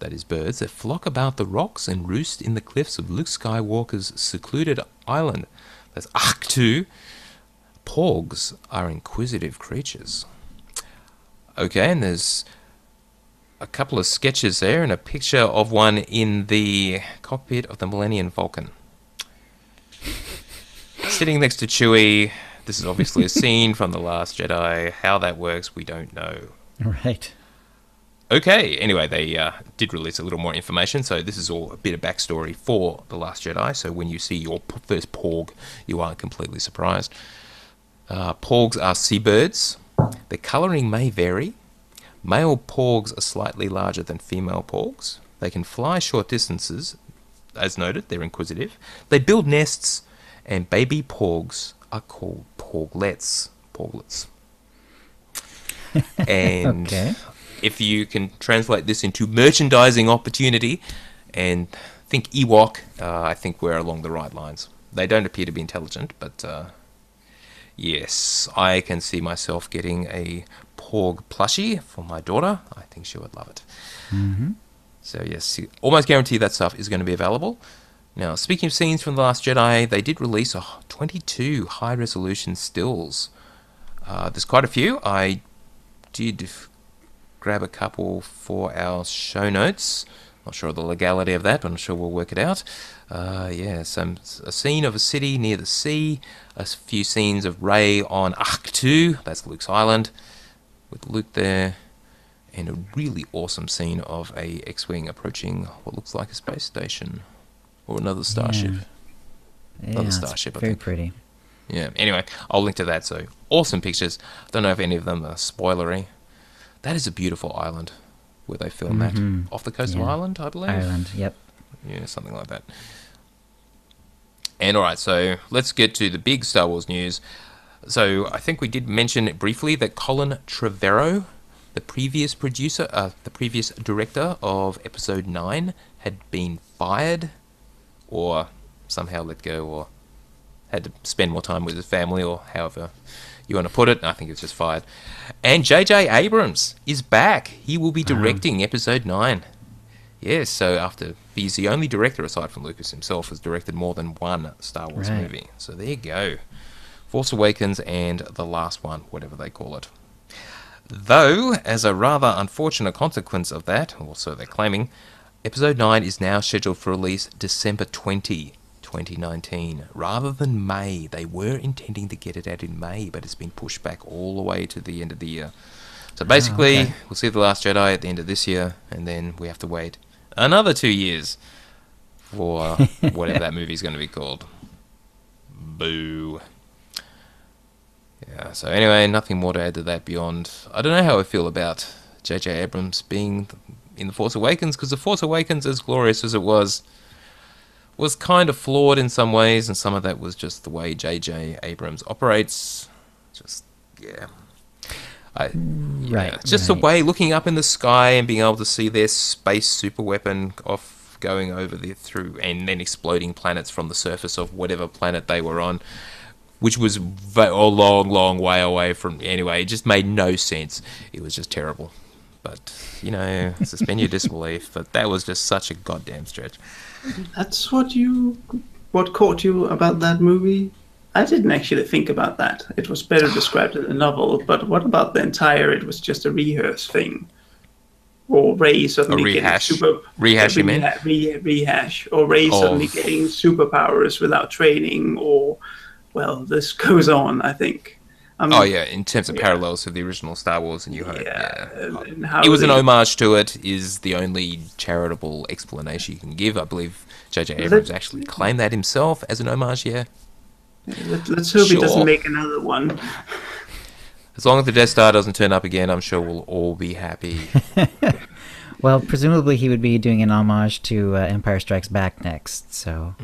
that is birds, that flock about the rocks and roost in the cliffs of Luke Skywalker's secluded island. That's Ahk-2. Porgs are inquisitive creatures. Okay, and there's a couple of sketches there and a picture of one in the cockpit of the Millennium Falcon. Sitting next to Chewie. This is obviously a scene from The Last Jedi. How that works, we don't know. Right. Okay, anyway, they did release a little more information, so this is all a bit of backstory for The Last Jedi, so when you see your first Porg, you aren't completely surprised. Porgs are seabirds. Their colouring may vary. Male Porgs are slightly larger than female Porgs. They can fly short distances. As noted, they're inquisitive. They build nests, and baby Porgs are called Porglets. And Okay. if you can translate this into merchandising opportunity and think Ewok, I think we're along the right lines. They don't appear to be intelligent, but yes, I can see myself getting a Porg plushie for my daughter. I think she would love it. Mm-hmm. So yes, almost guarantee that stuff is going to be available. Now, speaking of scenes from The Last Jedi, they did release 22 high-resolution stills. There's quite a few. I did grab a couple for our show notes. Not sure of the legality of that, but I'm sure we'll work it out. A scene of a city near the sea, a few scenes of Rey on Ahk-2, that's Luke's island, with Luke there, and a really awesome scene of a X-Wing approaching what looks like a space station, or another starship. Yeah, Another it's starship, I very think. pretty. Yeah, anyway, I'll link to that, so awesome pictures. Don't know if any of them are spoilery. That is a beautiful island where they film that. Off the coast of Ireland, I believe. Ireland, yep. Yeah, something like that. And alright, so let's get to the big Star Wars news. So I think we did mention briefly that Colin Trevorrow, the previous director of Episode 9, had been fired or somehow let go or had to spend more time with his family or however you want to put it. I think it's just fired. And J.J. Abrams is back. He will be directing Episode 9. Yes, so he's the only director aside from Lucas himself who's directed more than one Star Wars movie. So there you go. Force Awakens and the last one, whatever they call it. Though, as a rather unfortunate consequence of that, or so they're claiming, Episode 9 is now scheduled for release December 2019, rather than May. They were intending to get it out in May, but it's been pushed back all the way to the end of the year. So basically, we'll see The Last Jedi at the end of this year, and then we have to wait another 2 years for whatever that movie's going to be called. Boo. Yeah, so anyway, nothing more to add to that beyond... I don't know how I feel about J.J. Abrams being in The Force Awakens, because The Force Awakens, as glorious as it was kind of flawed in some ways, and some of that was just the way J.J. Abrams operates. Just, yeah. The way looking up in the sky and being able to see their space superweapon off going over through and then exploding planets from the surface of whatever planet they were on, which was a long way away from... Anyway, it just made no sense. It was just terrible. But, suspend your disbelief. But that was just such a goddamn stretch. That's what caught you about that movie? I didn't actually think about that. It was better described in the novel, but what about the entire, it was just a rehearse thing? Or Rey suddenly rehash. getting Rehash, you mean? Rehash. Or Rey suddenly getting superpowers without training, or, well, this goes on, I think. In terms of parallels to the original Star Wars and New Hope. And how it was an homage to it, is the only charitable explanation you can give. I believe J.J. Abrams actually claimed that himself as an homage, Let's hope he doesn't make another one. As long as the Death Star doesn't turn up again, I'm sure we'll all be happy. Well, presumably he would be doing an homage to Empire Strikes Back next, so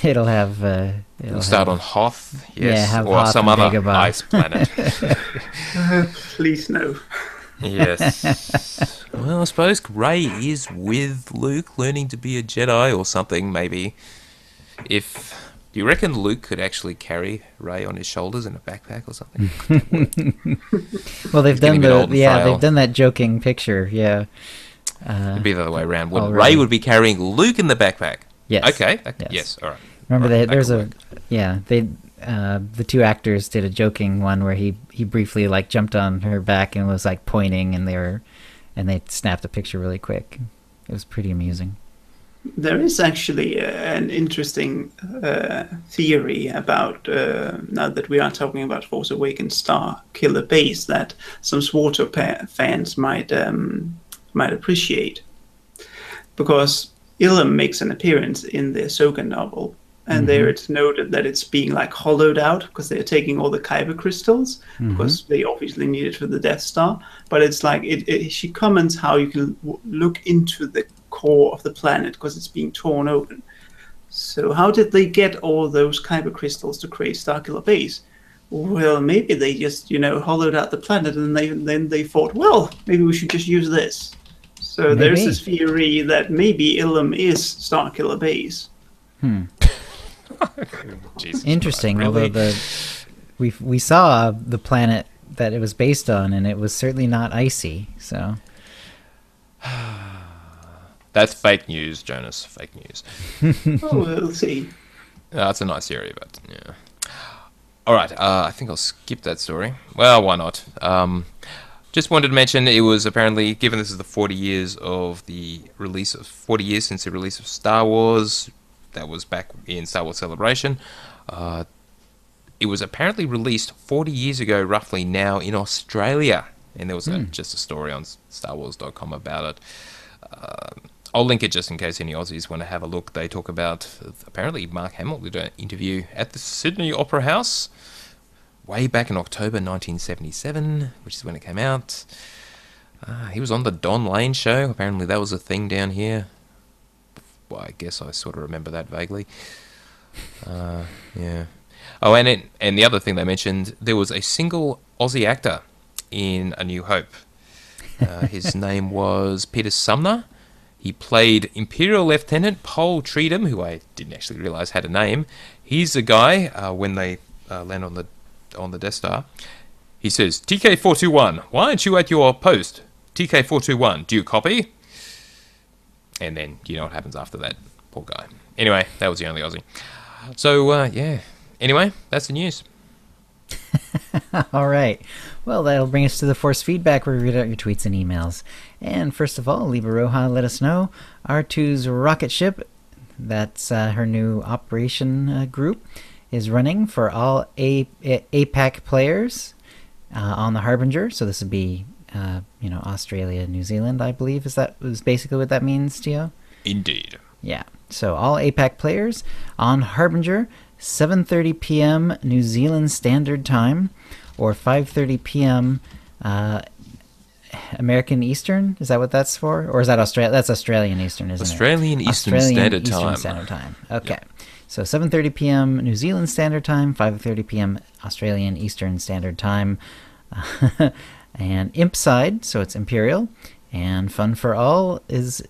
it'll have... It'll start on Hoth, yes, have or Hoth some and other Dagobah. ice planet. Please no. Yes. Well, I suppose Rey is with Luke, learning to be a Jedi or something, maybe. Do you reckon Luke could actually carry Rey on his shoulders in a backpack or something? Well, they've done that joking picture, yeah. It'd be the other way around. Already. Rey would be carrying Luke in the backpack. Yes. Okay. Yes. Yes. All right. Remember Right, there's back the two actors did a joking one where he briefly like jumped on her back and was like pointing, and they snapped a picture really quick. It was pretty amusing. There is actually an interesting theory about, now that we are talking about Force Awakens Star Killer Base, that some SWTOR fans might appreciate. Because Ilum makes an appearance in the Ahsoka novel, and there it's noted that it's being like hollowed out because they're taking all the kyber crystals because they obviously need it for the Death Star. But it's like she comments how you can look into the core of the planet because it's being torn open. So how did they get all those kyber crystals to create Starkiller Base? Well, maybe they just hollowed out the planet, and then they thought, well, maybe we should just use this. So Maybe. There's this theory that maybe Ilum is Starkiller Base. Jesus Interesting. Christ, really? Although we saw the planet that it was based on, and it was certainly not icy. So That's fake news, Jonas. Fake news. Oh, we'll see. That's a nice theory, but yeah. All right, I think I'll skip that story. Well, why not? Just wanted to mention it was apparently, given this is the 40 years since the release of Star Wars, that was back in Star Wars Celebration. It was apparently released 40 years ago, roughly now in Australia, and there was just a story on StarWars.com about it. I'll link it just in case any Aussies want to have a look. They talk about, apparently Mark Hamill did an interview at the Sydney Opera House way back in October 1977, which is when it came out. He was on the Don Lane show. Apparently that was a thing down here. Well, I guess I sort of remember that vaguely. Yeah. Oh, and the other thing they mentioned, there was a single Aussie actor in A New Hope. His name was Peter Sumner. He played Imperial Lieutenant Paul Treadum, who I didn't actually realise had a name. He's the guy, when they land on the Death Star, he says, TK421, why aren't you at your post? TK421, do you copy? And then you know what happens after that. Poor guy. Anyway, that was the only Aussie. So, yeah. Anyway, that's the news. all right. Well, that'll bring us to the Force Feedback, where we read out your tweets and emails. And first of all, Liva Roja let us know R2's rocket ship, that's her new operation group, is running for all APAC players on the Harbinger. So this would be, Australia, New Zealand, I believe. Is basically what that means, Tio? Indeed. Yeah. So all APAC players on Harbinger, 7:30 p.m. New Zealand Standard Time, or 5:30 p.m. American Eastern. Is that what that's for? Or is that Australia? That's Australian Eastern, isn't Australian it? Eastern Standard Eastern Time. Standard Time. Okay. Yep. So 7:30 p.m. New Zealand Standard Time, 5:30 p.m. Australian Eastern Standard Time. And Imp side, so it's Imperial. And Fun for All is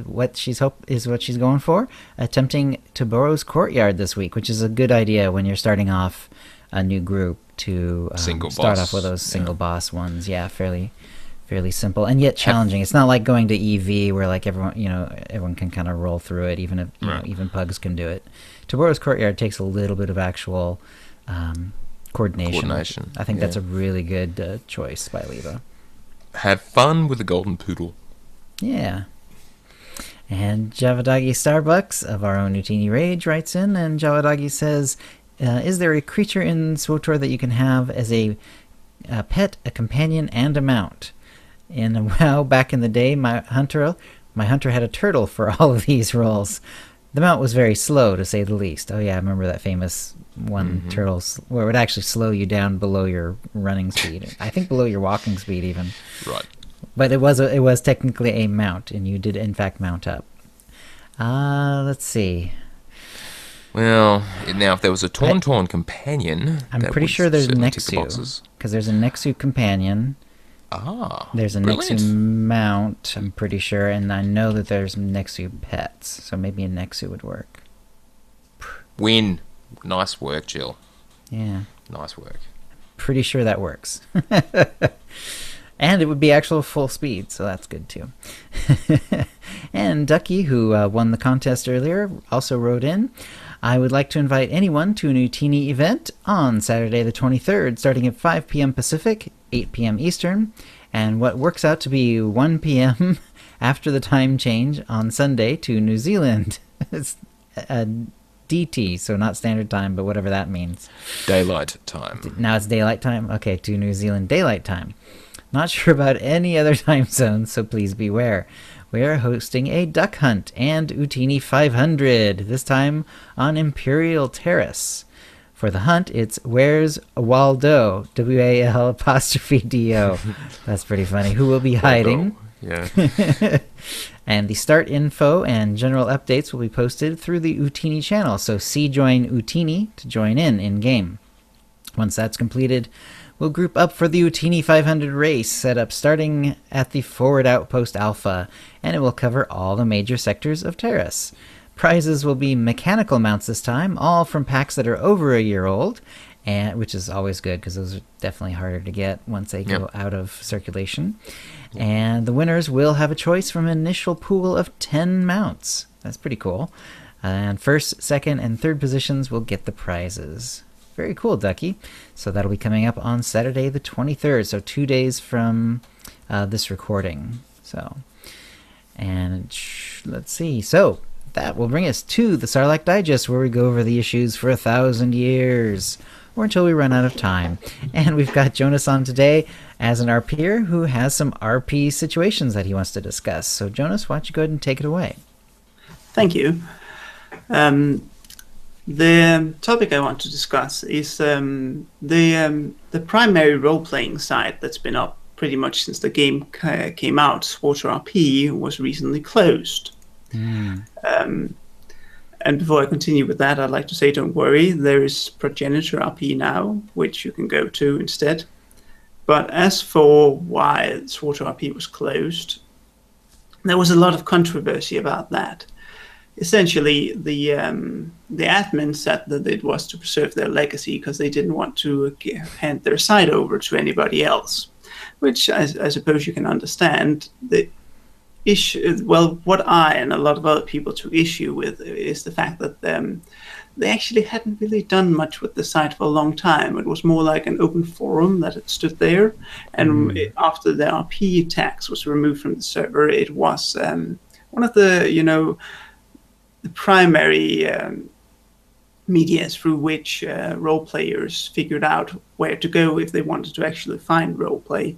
what she's going for. Attempting Taboros Courtyard this week, which is a good idea when you're starting off a new group to start off with those single boss ones. Yeah, fairly simple and yet challenging. It's not like going to EV where like everyone can kind of roll through it, even if even pugs can do it. Taboros Courtyard takes a little bit of actual coordination. I think that's a really good choice by Leva. Have fun with the golden poodle. Yeah. And Javadagi Starbucks of our own Utini Rage writes in, and Javadagi says, is there a creature in SWTOR that you can have as a pet, a companion, and a mount? And wow, back in the day, my hunter had a turtle for all of these roles. The mount was very slow, to say the least. Oh yeah, I remember that famous one, turtles, where it would actually slow you down below your running speed. I think below your walking speed even. Right. But it was technically a mount, and you did in fact mount up. Let's see. Well, now if there was a Tauntaun companion, I'm pretty sure there's a Nexu, because there's a Nexu companion. There's a brilliant. Nexu mount, I'm pretty sure, and I know that there's Nexu pets, so maybe a Nexu would work. Win. Nice work, Jill. Yeah. Nice work. Pretty sure that works. And it would be actual full speed, so that's good too. And Ducky, who won the contest earlier, also wrote in, I would like to invite anyone to an Utini event on Saturday the 23rd, starting at 5 p.m. Pacific, 8 p.m. Eastern, and what works out to be 1 p.m. after the time change on Sunday to New Zealand. It's DT, so not standard time, but whatever that means. Daylight time. Now it's daylight time? Okay, to New Zealand daylight time. Not sure about any other time zones, so please beware. We are hosting a duck hunt and Utini 500, this time on Imperial Terrace. For the hunt, it's Where's Waldo? W-A-L''D-O. That's pretty funny. Who will be hiding? Yeah. And the start info and general updates will be posted through the Utini channel, so see Join Utini to join in-game. Once that's completed, we'll group up for the Utini 500 race, set up starting at the Forward Outpost Alpha, and it will cover all the major sectors of Terrace. Prizes will be mechanical mounts this time, all from packs that are over a year old, and which is always good because those are definitely harder to get once they go out of circulation. And the winners will have a choice from an initial pool of 10 mounts. That's pretty cool. And first, second, and third positions will get the prizes. Very cool, Ducky. So that'll be coming up on Saturday the 23rd, so 2 days from this recording. So, and let's see. So that will bring us to the Sarlacc Digest, where we go over the issues for 1,000 years, or until we run out of time. And we've got Jonas on today as an RPer who has some RP situations that he wants to discuss. So Jonas, why don't you go ahead and take it away? Thank you. The topic I want to discuss is the primary role-playing site that's been up pretty much since the game came out, Swatter RP, was recently closed. And before I continue with that, I'd like to say, don't worry, there is Progenitor RP now, which you can go to instead. But as for why Swatter RP was closed, there was a lot of controversy about that. Essentially, the admin said that it was to preserve their legacy because they didn't want to hand their site over to anybody else, which I suppose you can understand. The issue, well, what I and a lot of other people took issue with is the fact that they actually hadn't really done much with the site for a long time. It was more like an open forum that had stood there, and after the RP tax was removed from the server, it was one of the the primary medias through which role players figured out where to go if they wanted to actually find role play.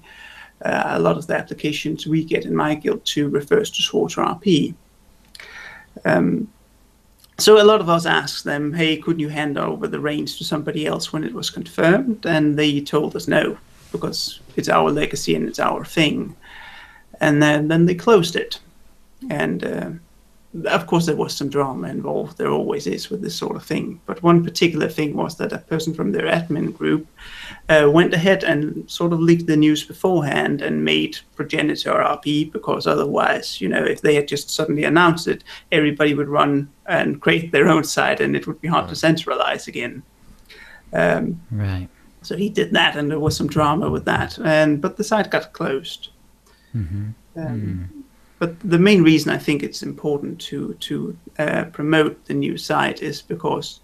A lot of the applications we get in my guild too refers to Swatter RP. So a lot of us asked them, hey, couldn't you hand over the reins to somebody else when it was confirmed? And they told us no, because it's our legacy and it's our thing. And then they closed it. And of course, there was some drama involved. There always is with this sort of thing. But one particular thing was that a person from their admin group went ahead and sort of leaked the news beforehand and made Progenitor RP, because otherwise, if they had just suddenly announced it, everybody would run and create their own site and it would be hard to centralize again. Right. So he did that, and there was some drama with that. But the site got closed. But the main reason I think it's important to promote the new site is because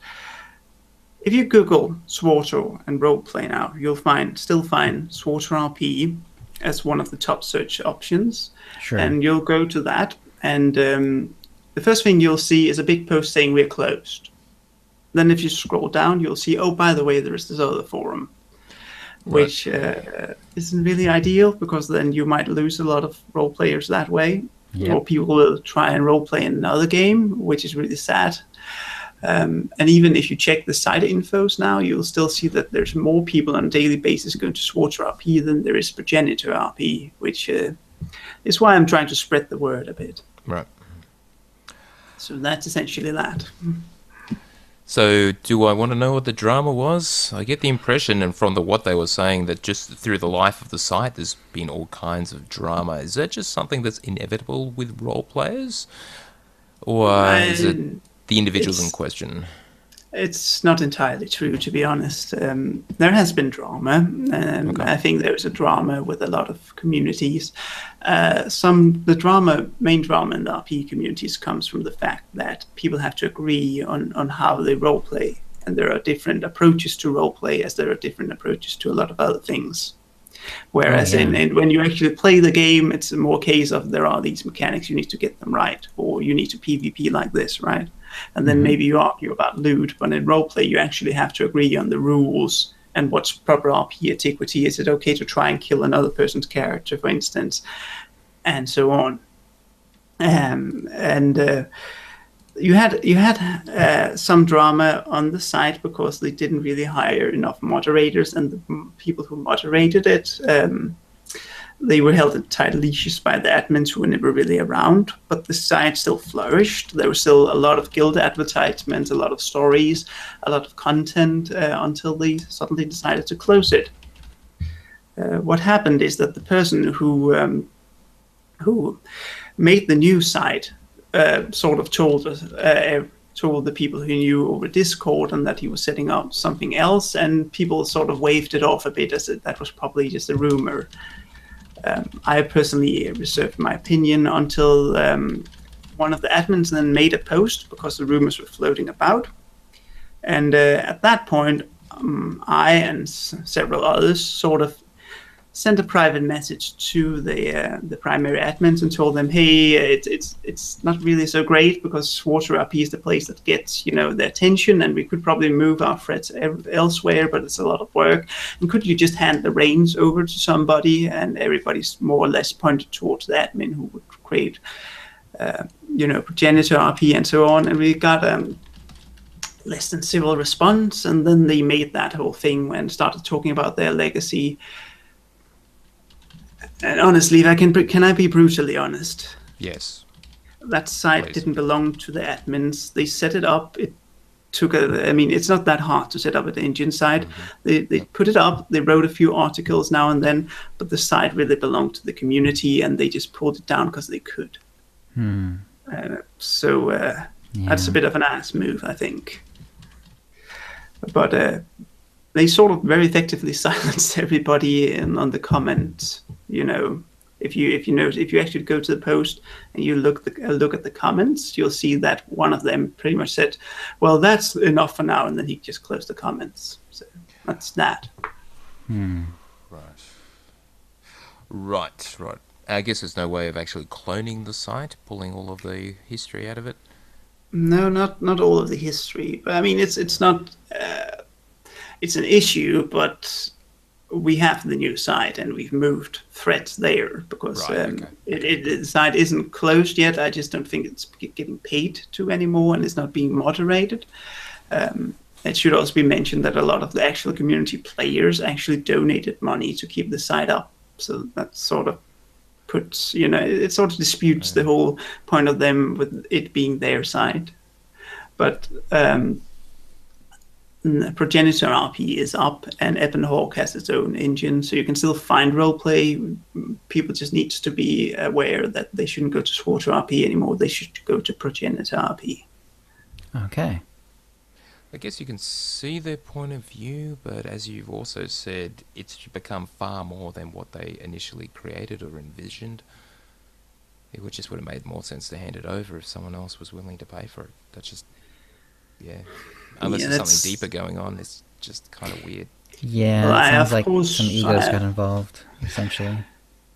if you Google Swatter and roleplay now, you'll still find Swatter RP as one of the top search options. Sure. And you'll go to that, and the first thing you'll see is a big post saying we're closed. Then if you scroll down, you'll see, oh, by the way, there is this other forum. Right. Which isn't really ideal, because then you might lose a lot of role players that way. Yep. Or people will try and role play in another game, which is really sad. And even if you check the site infos now, you'll still see that there's more people on a daily basis going to Swatter RP than there is Progenitor RP, which is why I'm trying to spread the word a bit. Right. So that's essentially that. So, do I want to know what the drama was? I get the impression, and from what they were saying, that just through the life of the site, there's been all kinds of drama. Is that just something that's inevitable with role players? Or is it the individuals in question? It's not entirely true, to be honest. There has been drama. Okay. I think there's a drama with a lot of communities. Main drama in the RP communities comes from the fact that people have to agree on how they roleplay, and there are different approaches to roleplay, as there are different approaches to a lot of other things. Whereas in when you actually play the game, it's more a case of there are these mechanics, you need to get them right, or you need to PvP like this, right? And then maybe you argue about loot, but in roleplay you actually have to agree on the rules and what's proper RP etiquette. Is it okay to try and kill another person's character, for instance, and so on. You had some drama on the site because they didn't really hire enough moderators, and the people who moderated it, they were held at tight leashes by the admins who were never really around. But the site still flourished. There was still a lot of guild advertisements, a lot of stories, a lot of content until they suddenly decided to close it. What happened is that the person who made the new site sort of told the people who knew over Discord, and that he was setting up something else, and people sort of waved it off a bit as that was probably just a rumor. I personally reserved my opinion until one of the admins then made a post because the rumors were floating about, and at that point, I and several others sort of sent a private message to the primary admins and told them, hey, it's not really so great because Water RP is the place that gets the attention, and we could probably move our threats elsewhere, but it's a lot of work. And could you just hand the reins over to somebody? And everybody's more or less pointed towards the admin who would create, progenitor RP and so on. And we got less than civil response, and then they made that whole thing and started talking about their legacy. And honestly, if can I be brutally honest? Yes. That site Please. didn't belong to the admins. They set it up. It took it's not that hard to set up an engine site. Mm-hmm. They put it up. They wrote a few articles now and then, but the site really belonged to the community, and they just pulled it down because they could. That's a bit of an ass move, I think. But they sort of very effectively silenced everybody on the comments. If you actually go to the post and you look at the comments, you'll see that one of them pretty much said, "Well, that's enough for now," and then he just closed the comments. So that's that. Right. I guess there's no way of actually cloning the site, pulling all of the history out of it. No, not all of the history. But I mean, it's not. It's an issue, but we have the new site and we've moved threads there because the site isn't closed yet. I just don't think it's getting paid to anymore, and it's not being moderated. It should also be mentioned that a lot of the actual community players actually donated money to keep the site up. So that sort of puts, it sort of disputes the whole point of them with it being their site. But Progenitor RP is up, and Ebonhawk has its own engine, so you can still find roleplay. People just need to be aware that they shouldn't go to Swatter RP anymore. They should go to Progenitor RP. Okay. I guess you can see their point of view, but as you've also said, it's become far more than what they initially created or envisioned. It would have made more sense to hand it over if someone else was willing to pay for it. That's just, unless there's something deeper going on, it's just kind of weird. Yeah, well, it sounds like some egos got involved, essentially.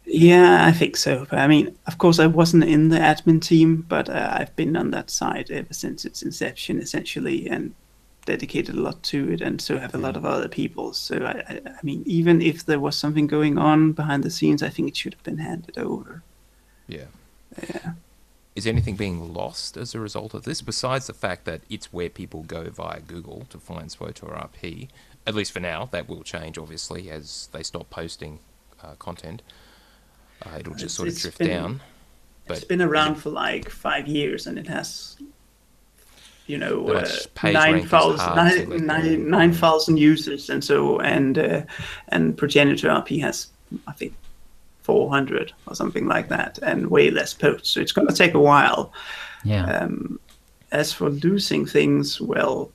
Yeah, I think so. But I mean, of course, I wasn't in the admin team, but I've been on that side ever since its inception, essentially, and dedicated a lot to it, and so have a lot of other people. So, I mean, even if there was something going on behind the scenes, I think it should have been handed over. Yeah. Yeah. Is anything being lost as a result of this, besides the fact that it's where people go via Google to find SWOTOR RP? At least for now. That will change, obviously, as they stop posting content. It'll just sort of drift down. But it's been around for like 5 years, and it has, 9,000 users, and so and Progenitor RP has, I think, 400 or something like that, and way less posts. So it's going to take a while. Yeah. As for losing things, well,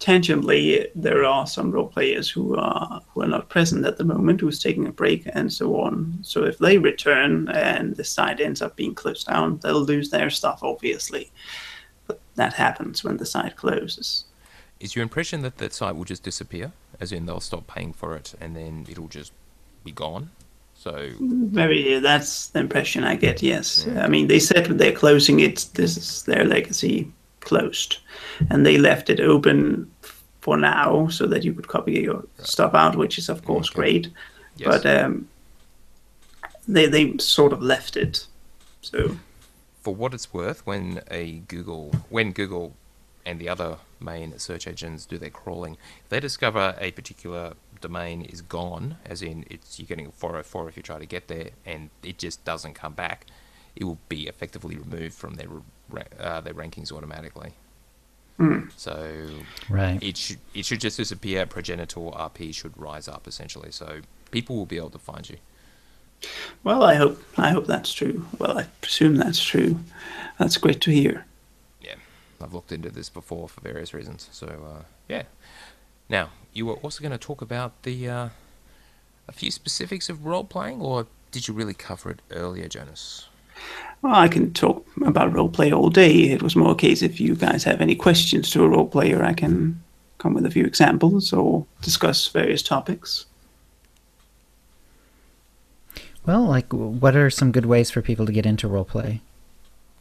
tangibly, there are some role players who are not present at the moment, who's taking a break and so on. So if they return and the site ends up being closed down, they'll lose their stuff, obviously. But that happens when the site closes. Is your impression that that site will just disappear, as in they'll stop paying for it and then it'll just be gone? So That's the impression I get. Yes, Yeah. I mean they said when they're closing it, this is their legacy closed, and they left it open for now so that you could copy your stuff out, which is of course Okay. great. Yes. But they sort of left it. So For what it's worth, when Google and the other main search engines do their crawling, if they discover a particular domain is gone, as in you're getting a 404 if you try to get there, and it just doesn't come back, it will be effectively removed from their rankings automatically. So Right. it should just disappear. Progenitor RP should rise up essentially, so people will be able to find you. well, I hope that's true. Well, I presume that's true. That's great to hear. Yeah, I've looked into this before for various reasons. So yeah. Now, you were also going to talk about a few specifics of role playing, or did you really cover it earlier, Jonas? Well, I can talk about roleplay all day. It was more a case if you guys have any questions to a role player, I can come with a few examples or discuss various topics. Well, like, what are some good ways for people to get into roleplay?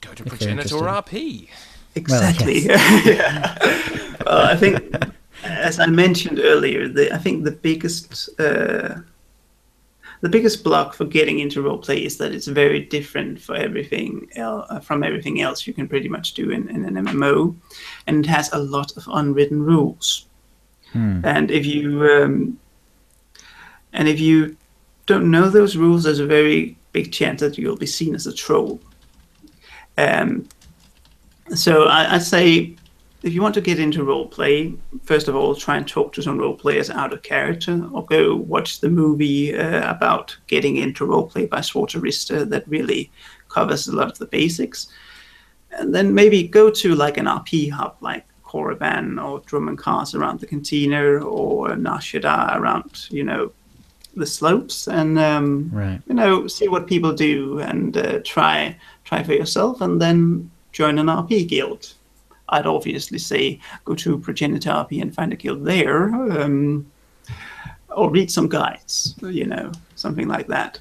Go to If they're Progenitor interested. RP. Exactly. Yeah. Well, I think, as I mentioned earlier, I think the biggest block for getting into roleplay is that it's very different for from everything else you can pretty much do in an MMO, and it has a lot of unwritten rules. And if you don't know those rules, there's a very big chance that you'll be seen as a troll. So I'd say if you want to get into roleplay, first of all, try and talk to some role players out of character, or go watch the movie about getting into roleplay by Swarter that really covers a lot of the basics. And then maybe go to like an RP hub like Korriban or Drummond Cars around the Cantina, or Nashida around, the slopes, and Right. see what people do, and try for yourself, and then join an RP guild. I'd obviously say go to Progenitor RP and find a guild there, or read some guides, something like that.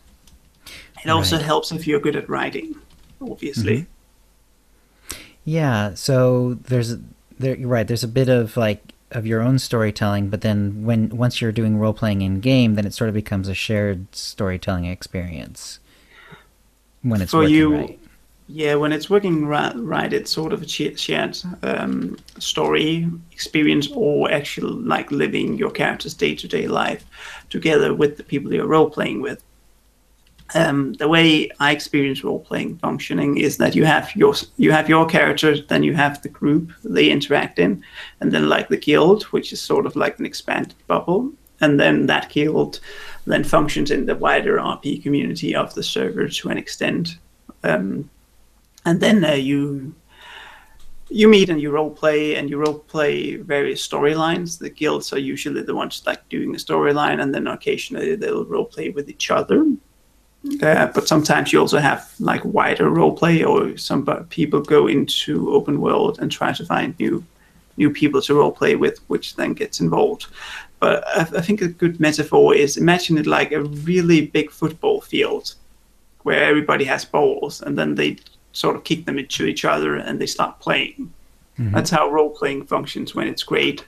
It also Right. helps if you're good at writing, obviously. Yeah, so you're right. There's a bit of of your own storytelling, but then once you're doing role playing in game, then it sort of becomes a shared storytelling experience when it's For working you, right. yeah, when it's working right, it's sort of a shared story experience, or actually like living your character's day-to-day life together with the people you're role-playing with. The way I experience role-playing functioning is that you have your character, then you have the group they interact in, and then like the guild, which is sort of like an expanded bubble, and then that guild then functions in the wider RP community of the server to an extent. And then you meet and you role play various storylines. The guilds are usually the ones like doing the storyline, and then occasionally they'll role play with each other. But sometimes you also have like wider role play, or some people go into open world and try to find new people to role play with, which then gets involved. But I think a good metaphor is, imagine it like a really big football field where everybody has balls, and then they sort of kick them into each other and they start playing. That's how role-playing functions when it's great.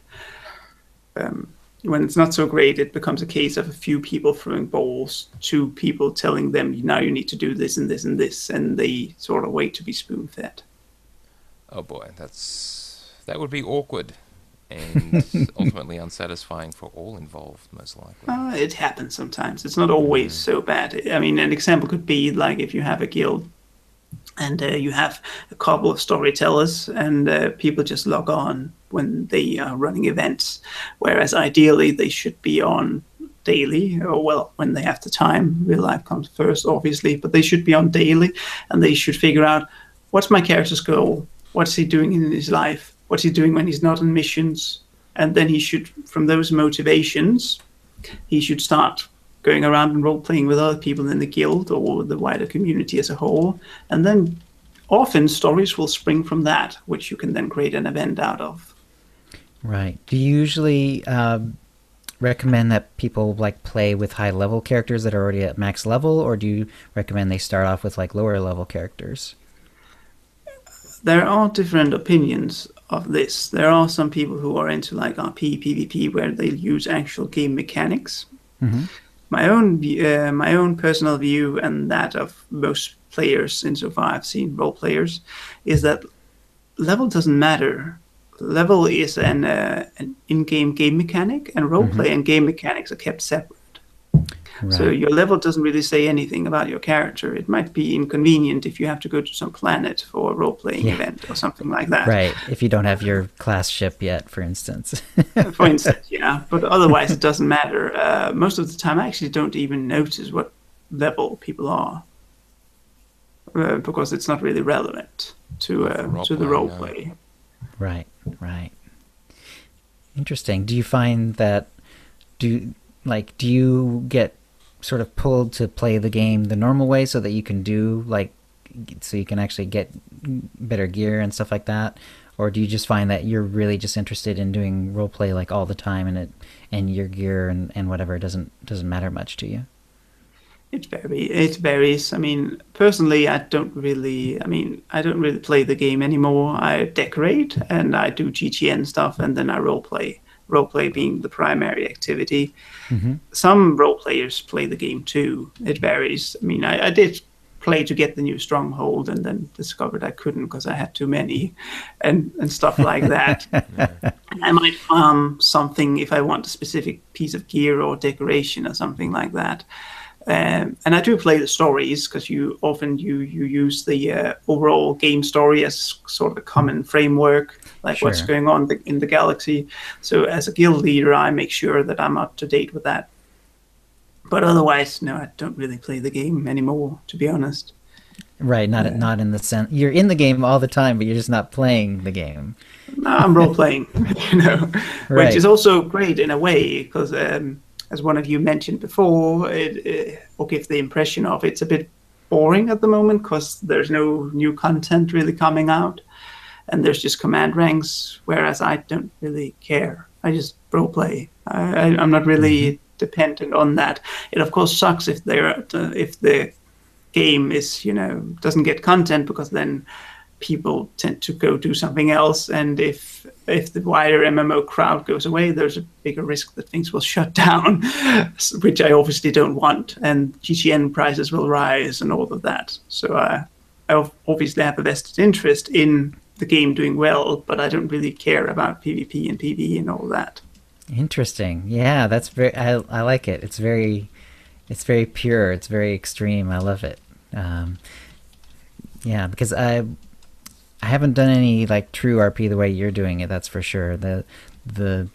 When it's not so great, it becomes a case of a few people throwing balls to people, telling them, now you need to do this and this and this, and they sort of wait to be spoon-fed. Oh boy, that would be awkward and ultimately unsatisfying for all involved, most likely. It happens sometimes. It's not always so bad. I mean, an example could be like if you have a guild and you have a couple of storytellers, and people just log on when they are running events, whereas ideally they should be on daily, or well, when they have the time. Real life comes first, obviously, but they should be on daily, and they should figure out, what's my character's goal? What's he doing in his life? What's he doing when he's not on missions? and then he should, from those motivations, he should start going around and role-playing with other people in the guild or the wider community as a whole. And then often stories will spring from that, which you can then create an event out of. Right. Do you usually recommend that people like play with high-level characters that are already at max level, or do you recommend they start off with like lower-level characters? There are different opinions of this. There are some people who are into like RP, PvP, where they use actual game mechanics. Mm-hmm. My own personal view, and that of most players insofar I've seen role players, is that level doesn't matter. Level is an in-game game mechanic, and roleplay and game mechanics are kept separate. Right. So your level doesn't really say anything about your character. It might be inconvenient if you have to go to some planet for a role-playing event or something like that. Right, if you don't have your class ship yet, for instance. For instance, yeah. But otherwise, it doesn't matter. Most of the time, I actually don't even notice what level people are. Because it's not really relevant to the roleplay. No. Right, right. Interesting. Do you find that, do you get sort of pulled to play the game the normal way so that you can do so you can actually get better gear and stuff like that, or do you just find that you're really just interested in doing role play like all the time, and your gear and whatever doesn't matter much to you? It varies. I mean, personally, I don't really play the game anymore. I decorate and I do GTN stuff, and then I role play. Roleplay being the primary activity. Mm-hmm. Some role players play the game too. It varies. I mean, I did play to get the new stronghold, and then discovered I couldn't because I had too many, and stuff like that. I might farm something if I want a specific piece of gear or decoration or something like that. And I do play the stories because you use the overall game story as sort of a common framework, like Sure. What's going on in the galaxy. So as a guild leader, I make sure that I'm up to date with that. But otherwise, no, I don't really play the game anymore, to be honest. Right, not in the sense you're in the game all the time, but you're just not playing the game. No, I'm role playing, Right. Which is also great in a way because. As one of you mentioned before, or give the impression of, it's a bit boring at the moment because there's no new content really coming out, and there's just command ranks, whereas I don't really care. I just roleplay. I'm not really dependent on that. It of course sucks if the game is doesn't get content, because then people tend to go do something else, and if the wider MMO crowd goes away, there's a bigger risk that things will shut down, which I obviously don't want, and GTN prices will rise and all of that. So I obviously have a vested interest in the game doing well, but I don't really care about PvP and PvE and all that. Interesting. Yeah, that's very. I like it. It's very pure. It's very extreme. I love it. Yeah, because I haven't done any like true RP the way you're doing it, that's for sure. The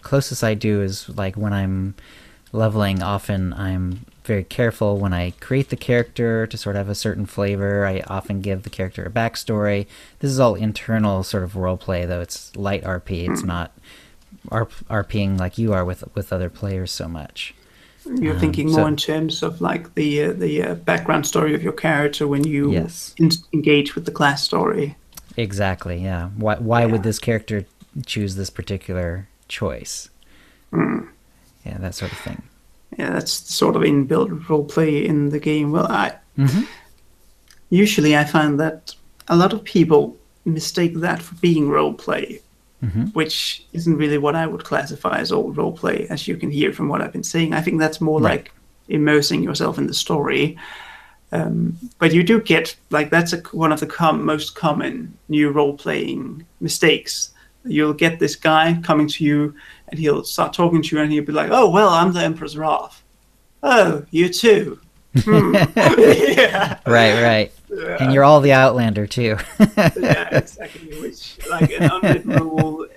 closest I do is like when I'm leveling, often I'm very careful when I create the character to sort of have a certain flavor. I often give the character a backstory. This is all internal sort of roleplay, though. It's light RP. It's not RPing like you are with other players so much. You're thinking more in terms of like the background story of your character when you engage with the class story. Exactly, yeah. Why would this character choose this particular choice? Yeah, that sort of thing. Yeah, that's sort of inbuilt roleplay in the game. Well, usually I find that a lot of people mistake that for being roleplay, which isn't really what I would classify as old roleplay, as you can hear from what I've been saying. I think that's more like immersing yourself in the story. But you do get, like, that's one of the most common new role-playing mistakes. You'll get this guy coming to you, and he'll start talking to you, and he'll be like, "Oh, well, I'm the Emperor's Wrath." "Oh, you too." Yeah. Right. And you're all the Outlander, too. Yeah, exactly. Which, like, an unwritten rule,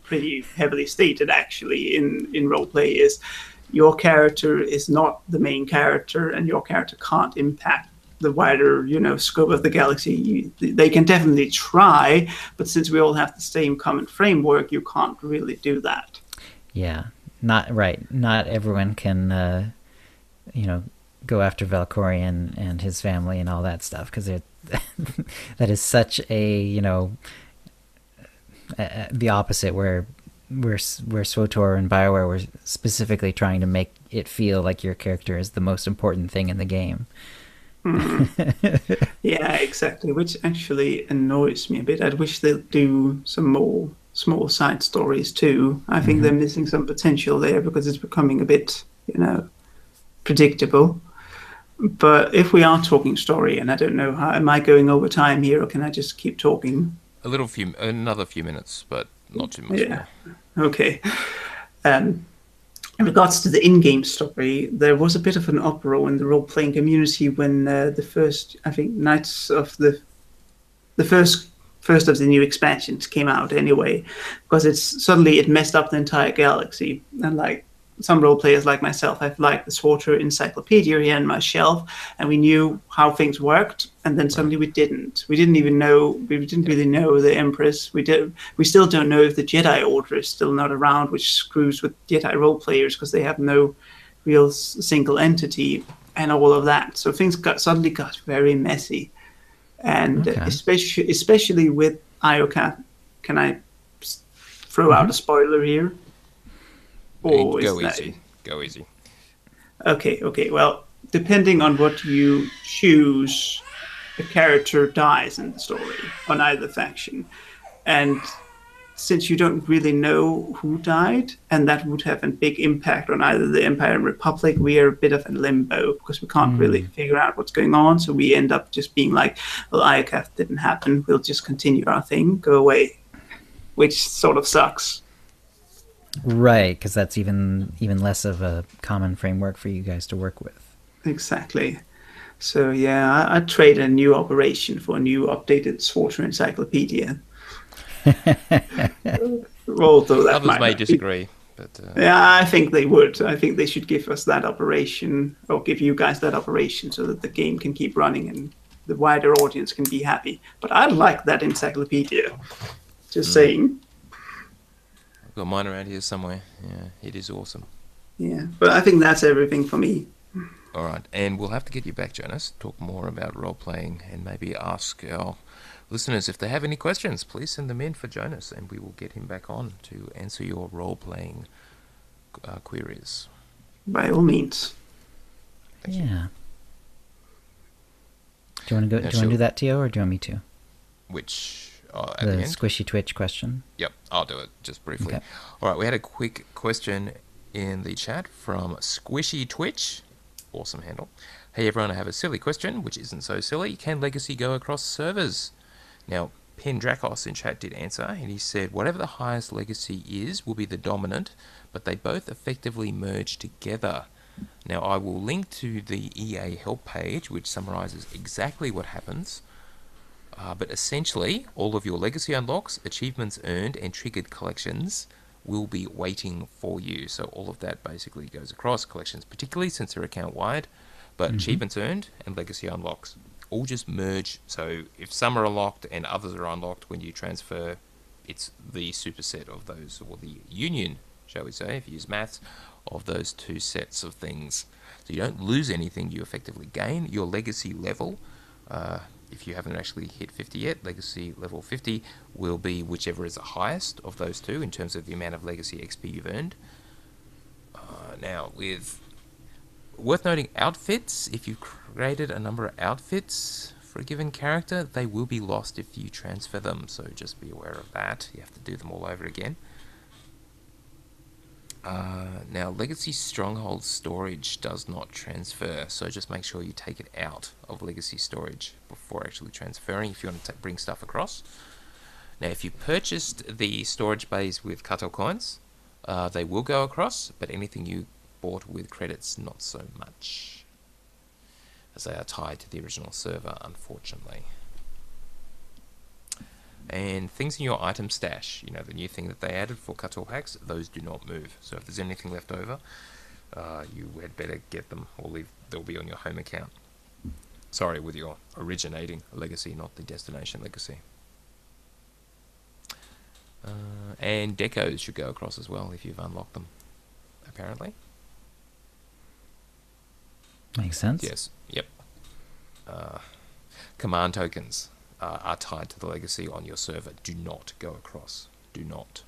pretty heavily stated, actually, in roleplay is, your character is not the main character, and your character can't impact the wider, scope of the galaxy. They can definitely try, but since we all have the same common framework, you can't really do that. Yeah, not right. Not everyone can, go after Valkorion and his family and all that stuff because that is such a the opposite where SWTOR and BioWare were specifically trying to make it feel like your character is the most important thing in the game. Yeah, exactly. Which actually annoys me a bit. I wish they'd do some more small side stories too. I think they're missing some potential there because it's becoming a bit, predictable. But if we are talking story, and I don't know how, am I going over time here, or can I just keep talking? Another few minutes, but not too much Yeah. more. Okay. Um, in regards to the in-game story, there was a bit of an uproar in the role-playing community when the first, I think, Knights of the first of the new expansions came out anyway, because it messed up the entire galaxy. And like some role players like myself, I've liked the SWTOR encyclopedia here on my shelf, and we knew how things worked, and then suddenly we didn't. We didn't really know the Empress. We still don't know if the Jedi Order is still not around, which screws with Jedi role players because they have no real single entity and all of that. So things suddenly got very messy. And Okay. especially with IOCAT, can I throw out a spoiler here? Or is Go that easy. Go easy. okay? Well, depending on what you choose, a character dies in the story on either faction, and since you don't really know who died, and that would have a big impact on either the Empire and Republic, we are a bit of in limbo because we can't really figure out what's going on. So we end up just being like, well, IOCAF didn't happen. We'll just continue our thing, go away, which sort of sucks. Right, because that's even less of a common framework for you guys to work with. Exactly. So yeah, I trade a new operation for a new updated SWTOR encyclopedia. Although that Others might may not be. disagree, but Yeah, I think they would. I think they should give us that operation, or give you guys that operation, so that the game can keep running and the wider audience can be happy. But I like that encyclopedia. Just saying. I've got mine around here somewhere. Yeah, it is awesome. Yeah, but I think that's everything for me. All right, and we'll have to get you back, Jonas, talk more about role-playing and maybe ask our listeners if they have any questions. Please send them in for Jonas, and we will get him back on to answer your role-playing queries. By all means. Yeah. Do you want to go? Do you want to do that, Tio, or do you want me to? Which at The the end? squishy twitch question. Yep, I'll do it just briefly. Okay. All right, we had a quick question in the chat from Squishy Twitch. Awesome handle. Hey everyone, I have a silly question, which isn't so silly. Can Legacy go across servers? Now, Pendrakos in chat did answer, and he said whatever the highest Legacy is will be the dominant, but they both effectively merge together. Now, I will link to the EA help page, which summarizes exactly what happens. But essentially, all of your Legacy unlocks, achievements earned, and triggered collections will be waiting for you. So all of that basically goes across collections, particularly since they're account-wide, but achievements earned and Legacy unlocks all just merge. So if some are unlocked and others are unlocked when you transfer, it's the superset of those, or the union, shall we say, if you use maths, of those two sets of things. So you don't lose anything, you effectively gain your Legacy level. If you haven't actually hit 50 yet, Legacy level 50 will be whichever is the highest of those two in terms of the amount of Legacy XP you've earned. Now, with worth noting, outfits, if you've created a number of outfits for a given character, they will be lost if you transfer them, so just be aware of that. You have to do them all over again. Now, Legacy Stronghold storage does not transfer, so just make sure you take it out of Legacy storage before actually transferring if you want to bring stuff across. Now, if you purchased the storage bays with Kato coins, they will go across, but anything you bought with credits, not so much, as they are tied to the original server, unfortunately. And things in your item stash, you know, the new thing that they added for Kato packs, those do not move. So if there's anything left over, you had better get them, or they'll be on your home account. Sorry, with your originating Legacy, not the destination Legacy. and decos should go across as well if you've unlocked them, apparently. Makes sense. Yes, yep. Command tokens are tied to the legacy on your server. Do not go across. Do not.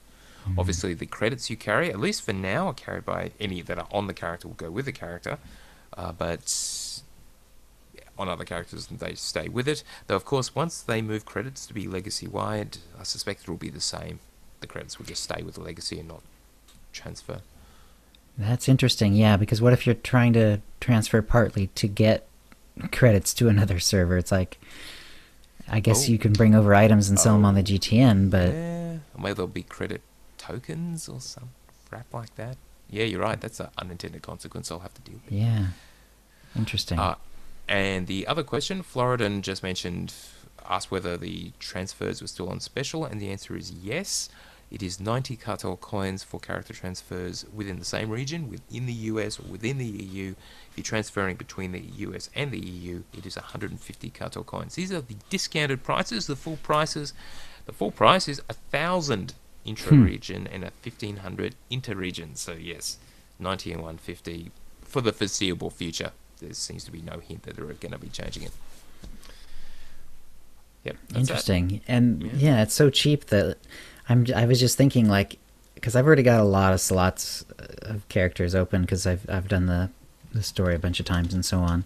Obviously, the credits you carry, at least for now, are carried by any that are on the character, will go with the character. But on other characters, they stay with it. Though, of course, once they move credits to be legacy-wide, I suspect it will be the same. The credits will just stay with the legacy and not transfer. That's interesting, yeah, because what if you're trying to transfer partly to get credits to another server? It's like, I guess you can bring over items and sell them on the GTN, but... Yeah, maybe there'll be credit tokens or some crap like that. Yeah, you're right, that's an unintended consequence I'll have to deal with. Yeah, interesting. And the other question, Floridan just asked whether the transfers were still on special, and the answer is yes. It is 90 cartel coins for character transfers within the same region, within the US or within the EU. If you're transferring between the US and the EU, it is 150 cartel coins. These are the discounted prices. The full price is 1,000 intra-region and 1,500 inter-region. So yes, 90 and 150 for the foreseeable future. There seems to be no hint that they're going to be changing it. Yep. Interesting. And yeah, it's so cheap that I was just thinking, like, because I've already got a lot of slots of characters open because I've done the story a bunch of times and so on.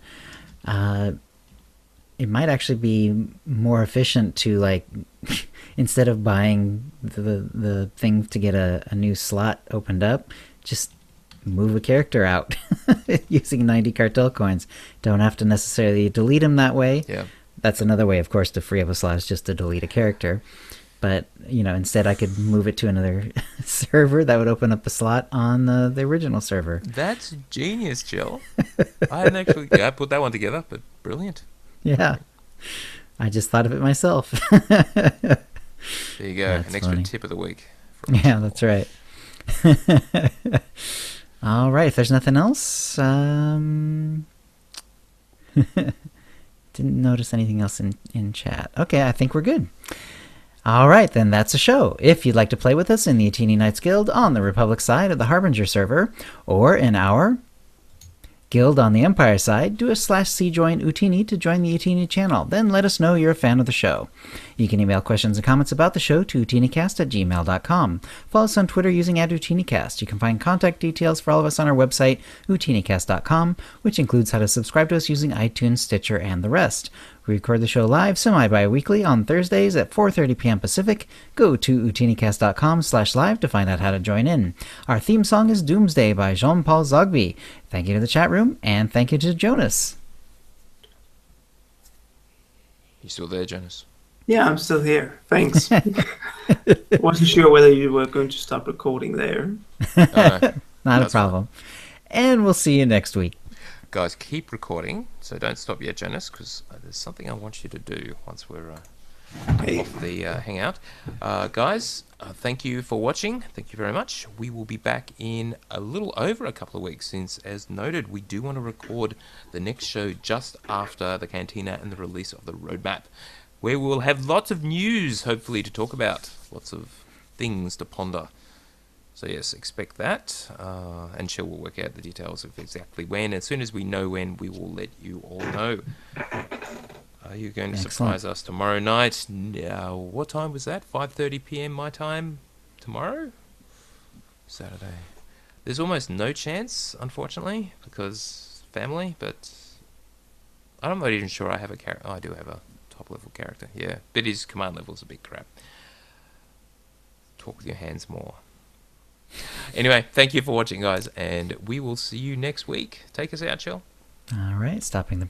It might actually be more efficient to, like, instead of buying the thing to get a new slot opened up, just move a character out using 90 cartel coins. Don't have to necessarily delete them that way. Yeah. That's another way, of course, to free up a slot is just to delete a character. But, you know, instead I could move it to another server that would open up a slot on the original server. That's genius, Jill. I hadn't actually put that one together, but brilliant. Yeah. I just thought of it myself. There you go. That's an extra funny. tip of the week. Yeah, that's right. All right, if there's nothing else, didn't notice anything else in chat. Okay, I think we're good. All right, then that's a show. If you'd like to play with us in the Ootini Knights Guild on the Republic side of the Harbinger server, or in our Guild on the Empire side, do a /c join Ootini to join the Ootini channel. Then let us know you're a fan of the show. You can email questions and comments about the show to OotiniCast@gmail.com. Follow us on Twitter using @OotiniCast. You can find contact details for all of us on our website, OotiniCast.com, which includes how to subscribe to us using iTunes, Stitcher, and the rest. We record the show live semi-bi-weekly on Thursdays at 4:30 p.m. Pacific. Go to OotiniCast.com/live to find out how to join in. Our theme song is Doomsday by Jean-Paul Zogby. Thank you to the chat room, and thank you to Jonas. You still there, Jonas? Yeah, I'm still here. Thanks. Wasn't sure whether you were going to stop recording there. Not a problem. And we'll see you next week. Guys, keep recording, so don't stop yet, Jonas, because there's something I want you to do once we're off the hangout. Guys, thank you for watching. Thank you very much. We will be back in a little over a couple of weeks, since, as noted, we do want to record the next show just after the Cantina and the release of the roadmap, where we will have lots of news, hopefully, to talk about. Lots of things to ponder. So yes, expect that, and Shell will work out the details of exactly when. As soon as we know when, we will let you all know. Are you going to surprise us tomorrow night? What time was that? 5:30 p.m. my time tomorrow? Saturday. There's almost no chance, unfortunately, because family, but I'm not even sure I have a character. Oh, I do have a top-level character, yeah. But his command level is a big crap. Talk with your hands more. Anyway, thank you for watching, guys, and we will see you next week. Take us out, Shell. All right, stopping the